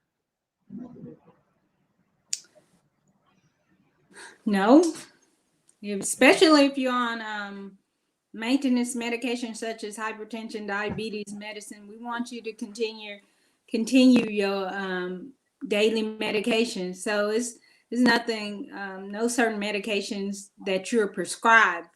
No, especially if you're on maintenance medication such as hypertension, diabetes medicine. We want you to continue your daily medication. So it's nothing, no certain medications that you're prescribed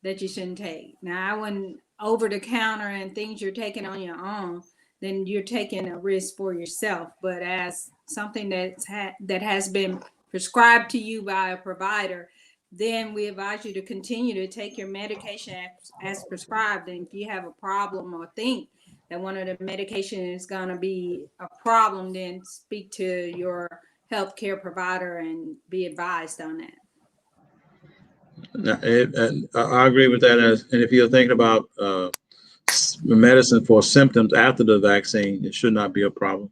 that you shouldn't take. Now, I wouldn't over the counter and things you're taking on your own, then you're taking a risk for yourself. But as something that has been prescribed to you by a provider, then we advise you to continue to take your medication as prescribed. And if you have a problem or think that one of the medication is going to be a problem, then speak to your healthcare provider and be advised on that. I agree with that. And if you're thinking about medicine for symptoms after the vaccine, it should not be a problem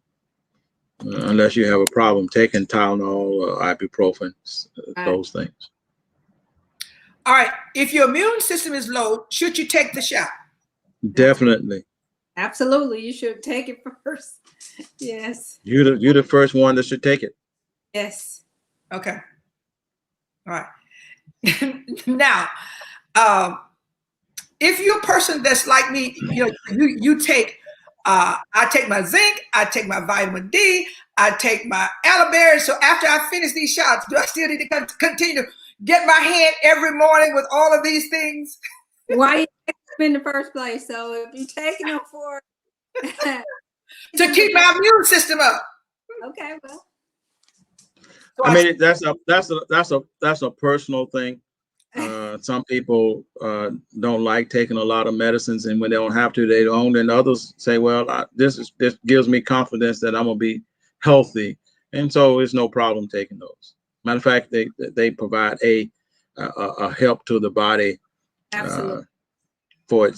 unless you have a problem taking Tylenol or ibuprofen, those things. All right. If your immune system is low, should you take the shot? Definitely. Absolutely. You should take it first. Yes. You're the first one that should take it. Yes. Okay. All right. Now, if you're a person that's like me, you take, I take my zinc, I take my vitamin D, I take my aloe berry. So after I finish these shots, do I still need to continue to get my hand every morning with all of these things? Why you take them in the first place? So if you're taking them for to keep my immune system up. Okay, well. So I mean, that's a personal thing. Some people don't like taking a lot of medicines, and when they don't have to, they don't. And others say, well, this gives me confidence that I'm gonna be healthy, and so it's no problem taking those. Matter of fact, they provide a help to the body for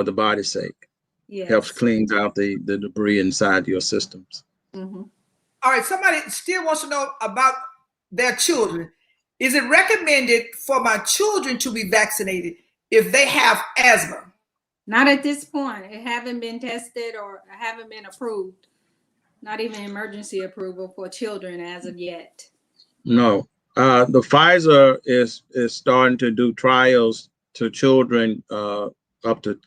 the body's sake. Yes. Helps cleans out the debris inside your systems. Mm-hmm. All right, somebody still wants to know about their children. Is it recommended for my children to be vaccinated if they have asthma? Not at this point. It haven't been tested or haven't been approved. Not even emergency approval for children as of yet. No. The Pfizer is starting to do trials to children up to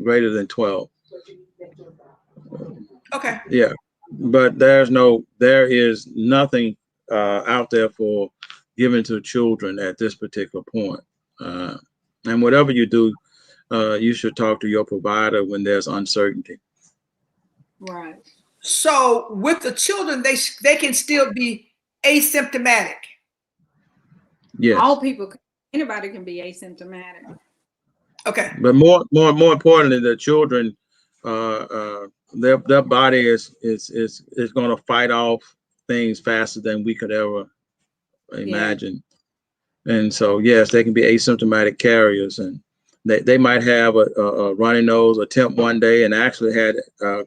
greater than 12. Okay. Yeah. But there is nothing out there for giving to children at this particular point. And whatever you do, you should talk to your provider when there's uncertainty. Right. So with the children, they can still be asymptomatic. Yes. All people, anybody can be asymptomatic. Okay. But more importantly, the children, their body is going to fight off things faster than we could ever imagine. Yeah. And so, yes, they can be asymptomatic carriers, and they might have a runny nose, a temp one day, and actually had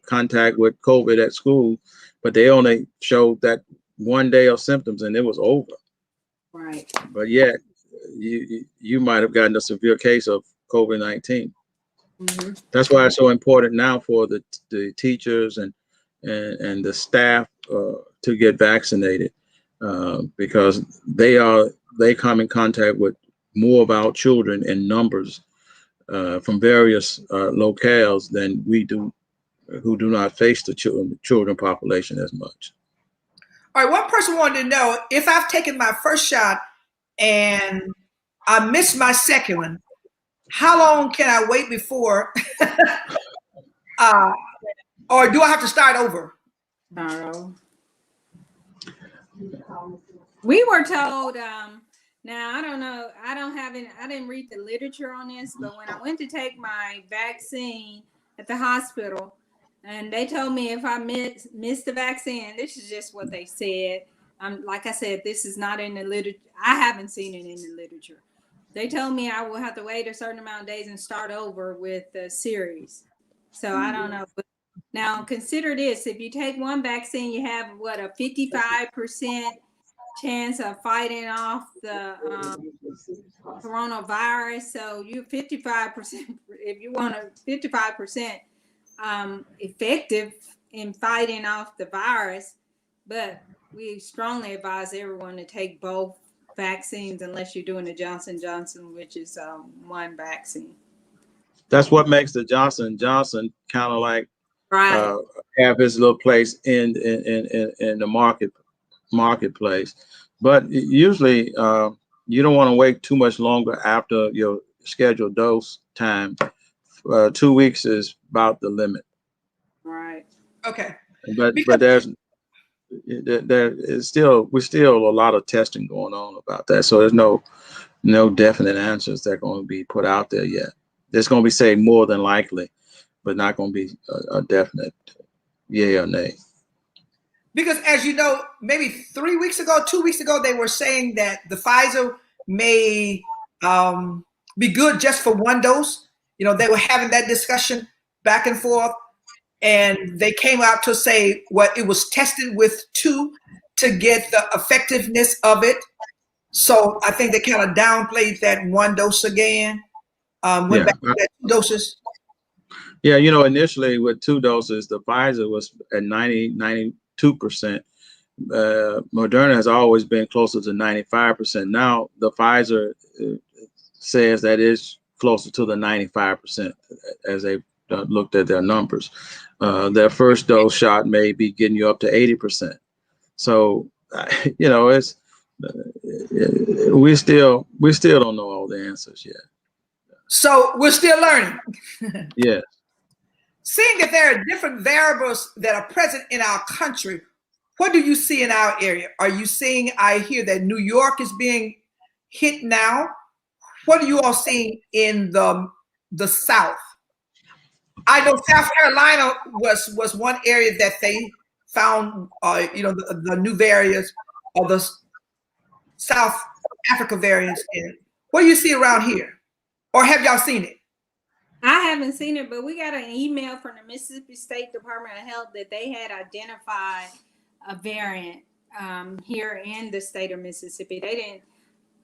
contact with COVID at school, but they only showed that one day of symptoms and it was over. Right. But yet, you might have gotten a severe case of COVID-19. Mm-hmm. That's why it's so important now for the teachers and the staff to get vaccinated, because they come in contact with more of our children in numbers from various locales than we do, who do not face the children population as much. All right, one person wanted to know if I've taken my first shot and I missed my second one, how long can I wait before, or do I have to start over? No. We were told Now, I don't know. I didn't read the literature on this, but when I went to take my vaccine at the hospital, and they told me if I missed the vaccine, this is just what they said. Like I said, this is not in the literature. I haven't seen it in the literature. They told me I will have to wait a certain amount of days and start over with the series. So I don't know. But now consider this: if you take one vaccine, you have a 55% chance of fighting off the coronavirus. So you're 55%. If you want a 55% effective in fighting off the virus, but we strongly advise everyone to take both vaccines unless you're doing the Johnson & Johnson, which is one vaccine. That's what makes the Johnson & Johnson kind of like Right. have his little place in the marketplace. But usually you don't want to wait too much longer after your scheduled dose time. 2 weeks is about the limit. Right. Okay. But there is still a lot of testing going on about that. So there's no definite answers that are going to be put out there yet. There's going to be say more than likely, but not going to be a definite yay or nay. Because as you know, maybe 2 weeks ago, they were saying that the Pfizer may be good just for one dose. You know, they were having that discussion back and forth, and they came out to say what it was tested with 2 to get the effectiveness of it. So I think they kind of downplayed that 1 dose again. Went back to that 2 doses. Yeah, initially with 2 doses, the Pfizer was at 92%. Moderna has always been closer to 95%. Now the Pfizer says that is closer to the 95% as they looked at their numbers. Their first dose shot may be getting you up to 80%. So, it's we still don't know all the answers yet. So we're still learning. Yeah. Seeing that there are different variables that are present in our country, what do you see in our area? Are you seeing, I hear that New York is being hit now. What are you all seeing in the South? I know South Carolina was one area that they found, the new variants of the South Africa variants in. What do you see around here? Or have y'all seen it? I haven't seen it, but we got an email from the Mississippi State Department of Health that they had identified a variant here in the state of Mississippi.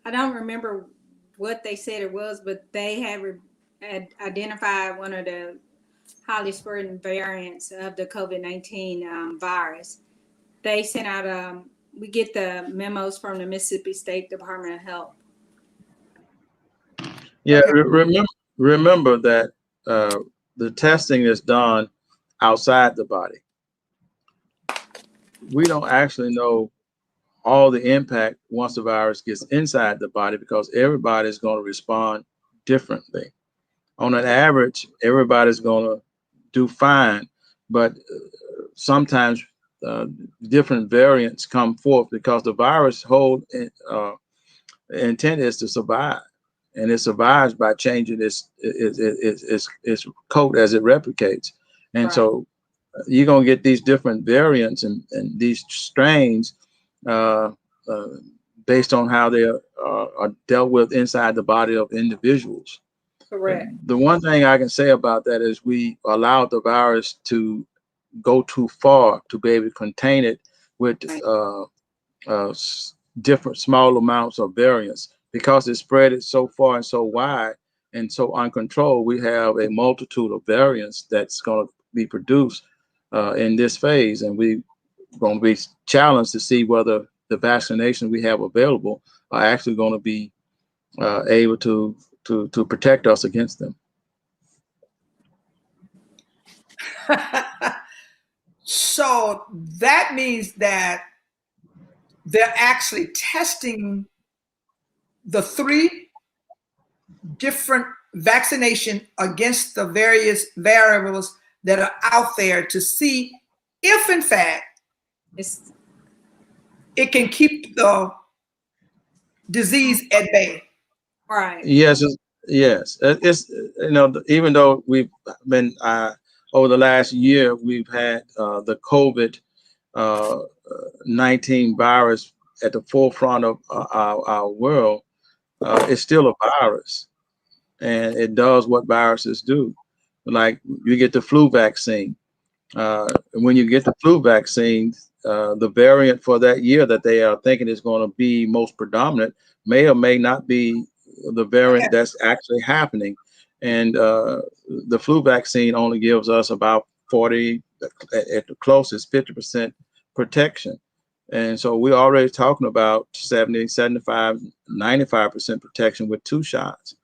I don't remember what they said it was, but they had identified one of the highly spreading variants of the COVID-19 virus. They sent out, we get the memos from the Mississippi State Department of Health. Yeah, remember that the testing is done outside the body. We don't actually know all the impact once the virus gets inside the body because everybody's going to respond differently. On an average, everybody's going to do fine, but sometimes different variants come forth because the virus whole intent is to survive. And it survives by changing its coat as it replicates. And so you're going to get these different variants and these strains based on how they are dealt with inside the body of individuals. Correct. The one thing I can say about that is we allowed the virus to go too far to be able to contain it with different small amounts of variants. Because it spread it so far and so wide and so uncontrolled, we have a multitude of variants that's going to be produced in this phase. And we're going to be challenged to see whether the vaccinations we have available are actually going to be able to protect us against them. So that means that they're actually testing the 3 different vaccination against the various variables that are out there to see if in fact it can keep the disease at bay. Right. Yes, yes. It's even though we've been over the last year, we've had the COVID-19 virus at the forefront of our world. It's still a virus, and it does what viruses do. Like you get the flu vaccine. When you get the flu vaccine, the variant for that year that they are thinking is going to be most predominant may or may not be the variant that's actually happening. And the flu vaccine only gives us about 40, at the closest, 50% protection. And so we're already talking about 70, 75, 95% protection with 2 shots.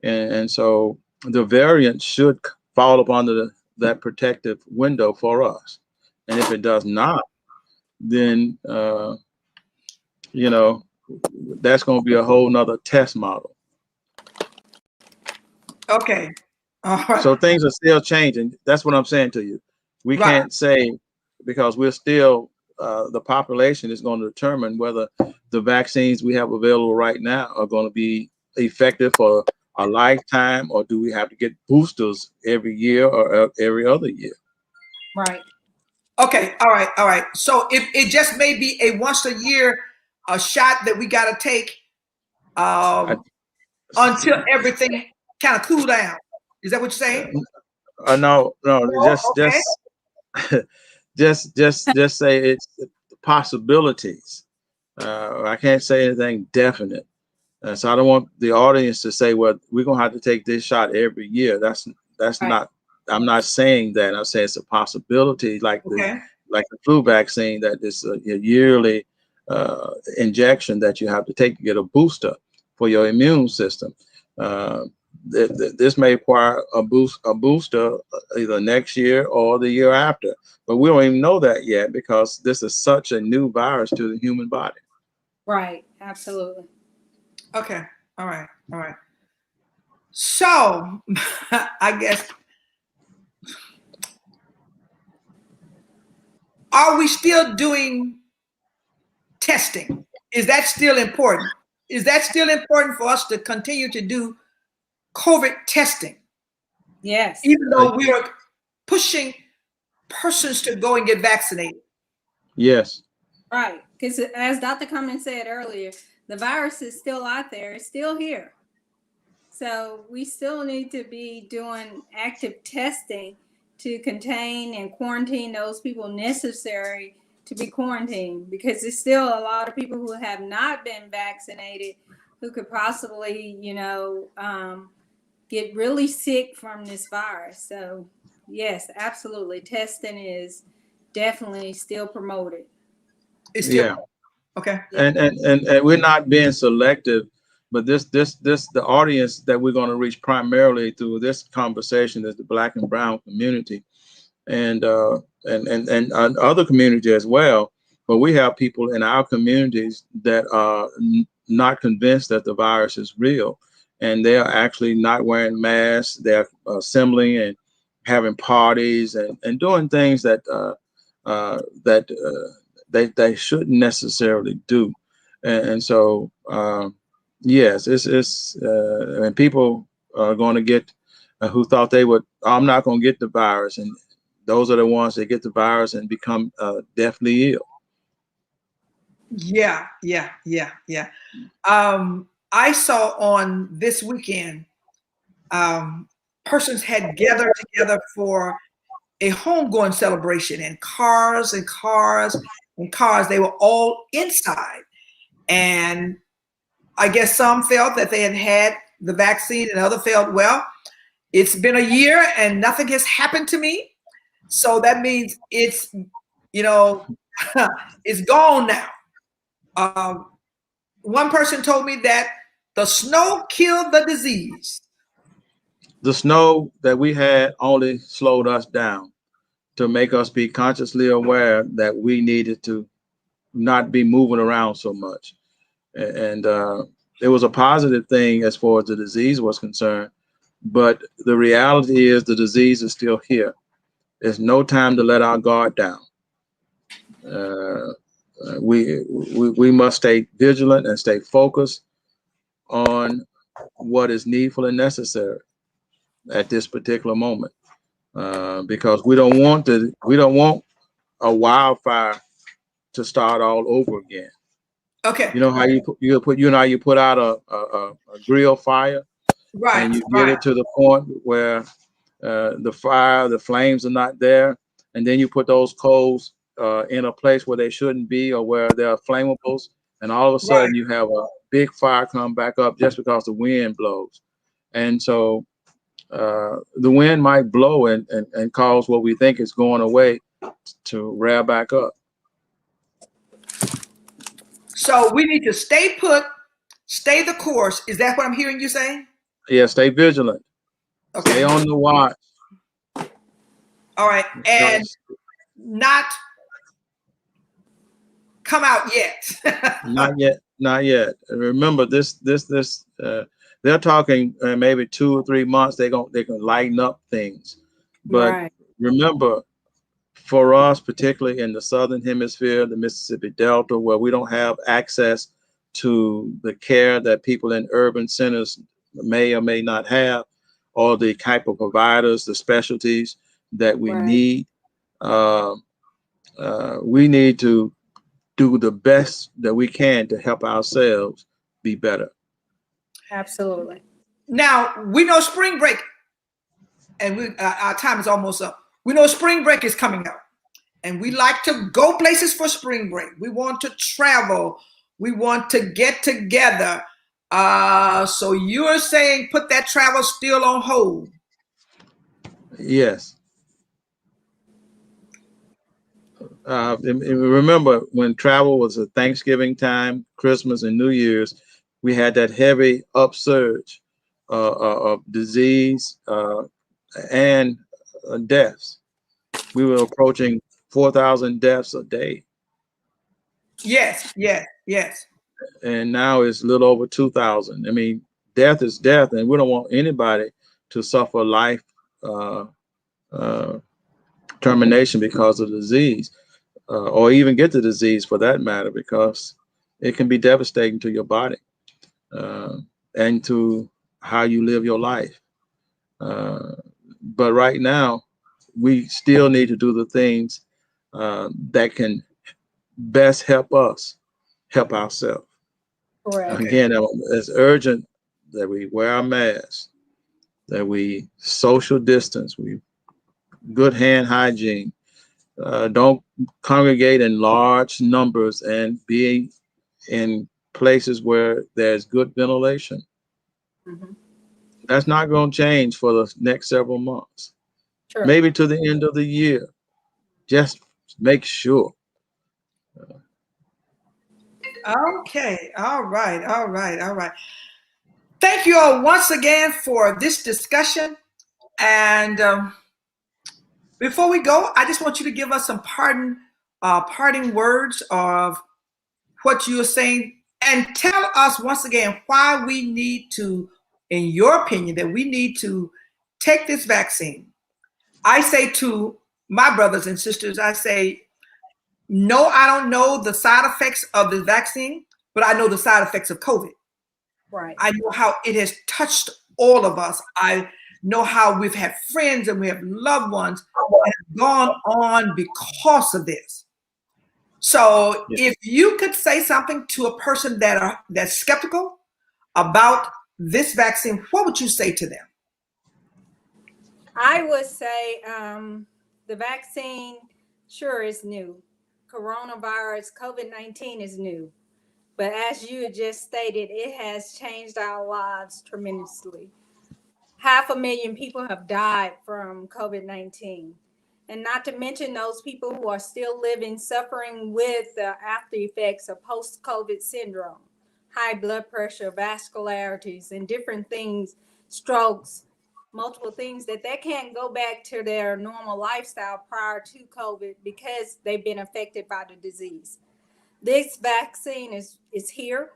And so the variant should fall up under that protective window for us. And if it does not, then, that's going to be a whole nother test model. Okay. All right. So things are still changing. That's what I'm saying to you. We can't say, because we're still, the population is going to determine whether the vaccines we have available right now are going to be effective for a lifetime, or do we have to get boosters every year or every other year? Right. Okay. All right. All right. So it just may be a once a year shot that we got to take until everything kind of cool down. Is that what you're saying? No, Okay. just say it's possibilities. I can't say anything definite. So I don't want the audience to say, well, we're going to have to take this shot every year. That's right. Not, I'm not saying that. I'm saying it's a possibility, like the flu vaccine, that is a yearly injection that you have to take to get a booster for your immune system. This may require a booster either next year or the year after, but we don't even know that yet because this is such a new virus to the human body. Right. Absolutely. Okay. All right. All right. So I guess, are we still doing testing? Is that still important? Is that still important for us to continue to do COVID testing? Yes. Even though we are pushing persons to go and get vaccinated. Yes. Right. Because as Dr. Cummings said earlier, the virus is still out there. It's still here. So we still need to be doing active testing to contain and quarantine those people necessary to be quarantined, because there's still a lot of people who have not been vaccinated who could possibly, get really sick from this virus. So yes, absolutely. Testing is definitely still promoted. It's still, yeah. Okay. And we're not being selective, but the audience that we're going to reach primarily through this conversation is the Black and brown community, and other communities as well. But we have people in our communities that are not convinced that the virus is real, and they are actually not wearing masks. They're assembling and having parties and doing things that they shouldn't necessarily do. And so yes, it's and people are going to get who thought they would, I'm not going to get the virus, and those are the ones that get the virus and become deathly ill. Yeah. I saw on this weekend, persons had gathered together for a homegoing celebration, and cars. They were all inside. And I guess some felt that they had had the vaccine, and others felt, well, it's been a year and nothing has happened to me. So that means it's, it's gone now. One person told me that the snow killed the disease. The snow that we had only slowed us down to make us be consciously aware that we needed to not be moving around so much. And it was a positive thing as far as the disease was concerned. But the reality is the disease is still here. There's no time to let our guard down. we must stay vigilant and stay focused on what is needful and necessary at this particular moment, because we don't want a wildfire to start all over again. Okay. You know how you put out a grill fire, Right. and you get it to the point where the flames are not there, and then you put those coals in a place where they shouldn't be or where there are flammables, and all of a sudden you have a big fire come back up just because the wind blows. And so the wind might blow and cause what we think is going away to rear back up. So we need to stay put, stay the course. Is that what I'm hearing you saying? Yeah, stay vigilant. Okay. Stay on the watch. All right. And not come out yet. Not yet. Not yet. Remember this. They're talking maybe 2 or 3 months. They can lighten up things. But remember, for us, particularly in the Southern Hemisphere, the Mississippi Delta, where we don't have access to the care that people in urban centers may or may not have, or the type of providers, the specialties that we need, we need to do the best that we can to help ourselves be better. Absolutely. Now, we know spring break, and our time is almost up. We know spring break is coming up, and we like to go places for spring break. We want to travel. We want to get together. So you're saying put that travel still on hold? Yes. Remember when travel was a Thanksgiving time, Christmas and New Year's, we had that heavy upsurge of disease and deaths. We were approaching 4,000 deaths a day. Yes, yes, yes. And now it's a little over 2,000. I mean, death is death, and we don't want anybody to suffer life termination because of disease, or even get the disease for that matter, because it can be devastating to your body and to how you live your life. But right now, we still need to do the things that can best help us help ourselves. Correct. Again, it's urgent that we wear our masks, that we social distance, we good hand hygiene, don't congregate in large numbers, and be in places where there's good ventilation. Mm-hmm. That's not going to change for the next several months. Sure. Maybe to the end of the year. Just make sure. Okay. All right. All right. All right. Thank you all once again for this discussion. And before we go, I just want you to give us some parting words of what you are saying, and tell us once again why we need to, in your opinion, that we need to take this vaccine. I say to my brothers and sisters, I say, no, I don't know the side effects of the vaccine, but I know the side effects of COVID. Right. I know how it has touched all of us. I know how we've had friends and we have loved ones that have gone on because of this. So if you could say something to a person that's skeptical about this vaccine, what would you say to them? I would say the vaccine sure is new. Coronavirus, COVID-19 is new. But as you just stated, it has changed our lives tremendously. 500,000 people have died from COVID-19. And not to mention those people who are still living, suffering with the after effects of post-COVID syndrome, high blood pressure, vascularities, and different things, strokes, multiple things that they can't go back to their normal lifestyle prior to COVID because they've been affected by the disease. This vaccine is here.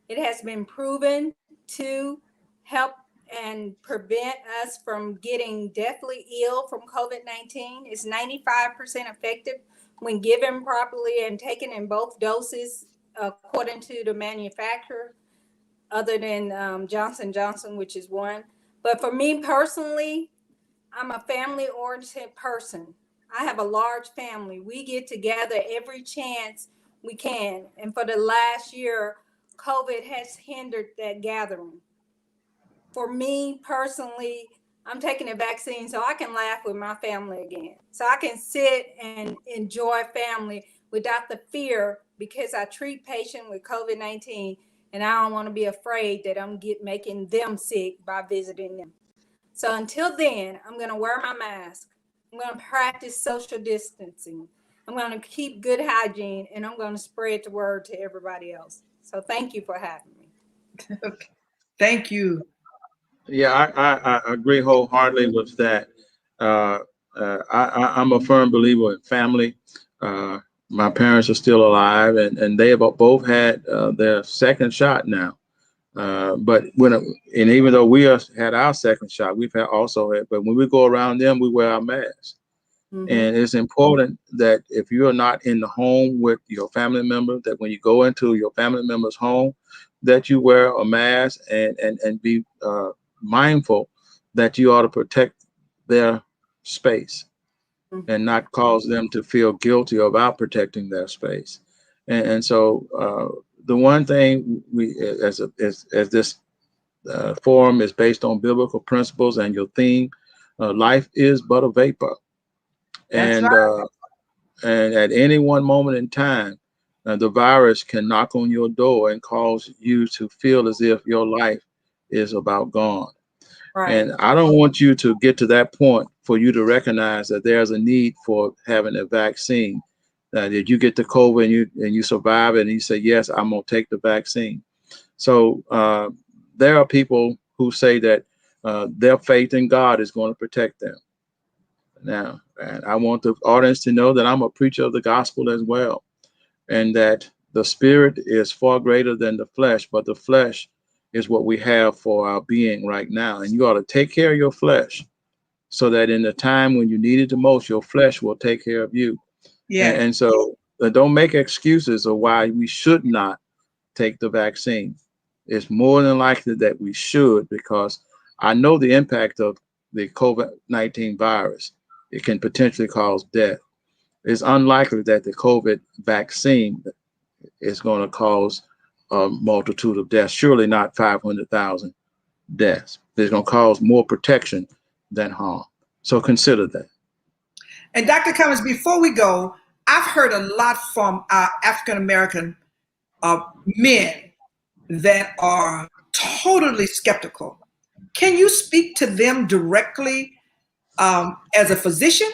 It has been proven to help and prevent us from getting deathly ill from COVID-19. It's 95% effective when given properly and taken in both doses according to the manufacturer, other than Johnson & Johnson, which is one. But for me personally, I'm a family-oriented person. I have a large family. We get together every chance we can. And for the last year, COVID has hindered that gathering. For me personally, I'm taking a vaccine so I can laugh with my family again. So I can sit and enjoy family without the fear, because I treat patients with COVID-19 and I don't want to be afraid that I'm making them sick by visiting them. So until then, I'm going to wear my mask. I'm going to practice social distancing. I'm going to keep good hygiene, and I'm going to spread the word to everybody else. So thank you for having me. Okay. Thank you. Yeah, I agree wholeheartedly with that. I'm a firm believer in family. My parents are still alive, and they have both had their second shot now. But even though we had our second shot, but when we go around them, we wear our masks. Mm-hmm. And it's important that if you are not in the home with your family member, that when you go into your family member's home, that you wear a mask and be mindful that you ought to protect their space, mm-hmm. and not cause them to feel guilty about protecting their space. And so the one thing we, as this forum is based on biblical principles, and your theme, life is but a vapor. That's right. And at any one moment in time, the virus can knock on your door and cause you to feel as if your life is about gone. Right. And I don't want you to get to that point for you to recognize that there's a need for having a vaccine. That you get the COVID and you survive it, and you say, yes, I'm going to take the vaccine. So there are people who say that their faith in God is going to protect them. Now, and I want the audience to know that I'm a preacher of the gospel as well, and that the spirit is far greater than the flesh, but the flesh is what we have for our being right now. And you ought to take care of your flesh so that in the time when you need it the most, your flesh will take care of you. Yeah. And so don't make excuses of why we should not take the vaccine. It's more than likely that we should, because I know the impact of the COVID-19 virus. It can potentially cause death. It's unlikely that the COVID vaccine is going to cause a multitude of deaths, surely not 500,000 deaths. It's going to cause more protection than harm. So consider that. And Dr. Cummings, before we go, I've heard a lot from our African-American men that are totally skeptical. Can you speak to them directly as a physician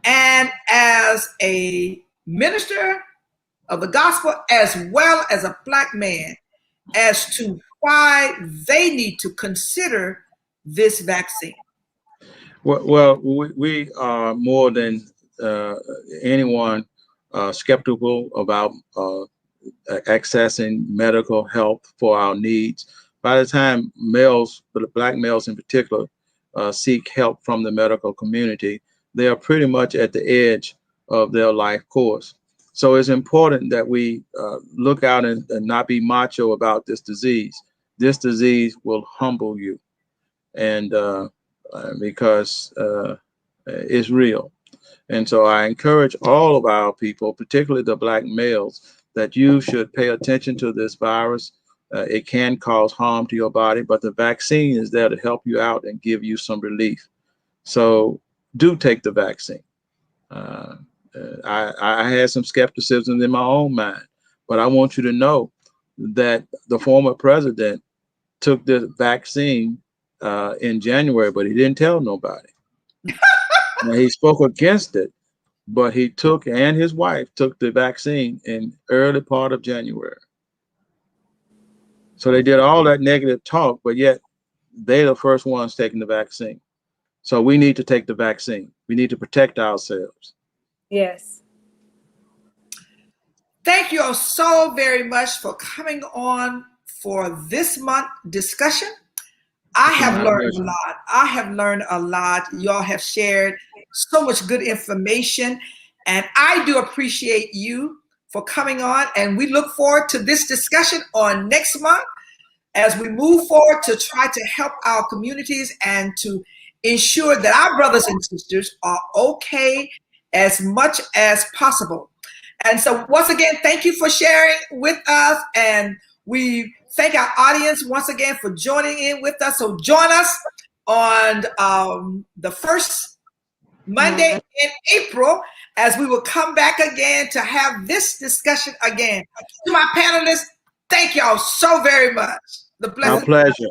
and as a minister of the gospel, as well as a Black man, as to why they need to consider this vaccine? Well, we are more than anyone skeptical about accessing medical health for our needs. By the time males, but Black males in particular, seek help from the medical community, they are pretty much at the edge of their life course. So it's important that we look out and not be macho about this disease. This disease will humble you, and because it's real. And so I encourage all of our people, particularly the Black males, that you should pay attention to this virus. It can cause harm to your body, but the vaccine is there to help you out and give you some relief. So do take the vaccine. I had some skepticism in my own mind, but I want you to know that the former president took the vaccine in January, but he didn't tell nobody. Now, he spoke against it, but he took, and his wife took the vaccine in early part of January. So they did all that negative talk, but yet they're the first ones taking the vaccine. So we need to take the vaccine. We need to protect ourselves. Yes. Thank you all so very much for coming on for this month discussion. I have learned a lot. I have learned a lot. Y'all have shared so much good information. And I do appreciate you for coming on. And we look forward to this discussion on next month as we move forward to try to help our communities and to ensure that our brothers and sisters are okay as much as possible. And so once again, thank you for sharing with us. And we thank our audience once again for joining in with us. So join us on the first Monday in April as we will come back again to have this discussion again. To my panelists, thank y'all so very much. The blessing. My pleasure.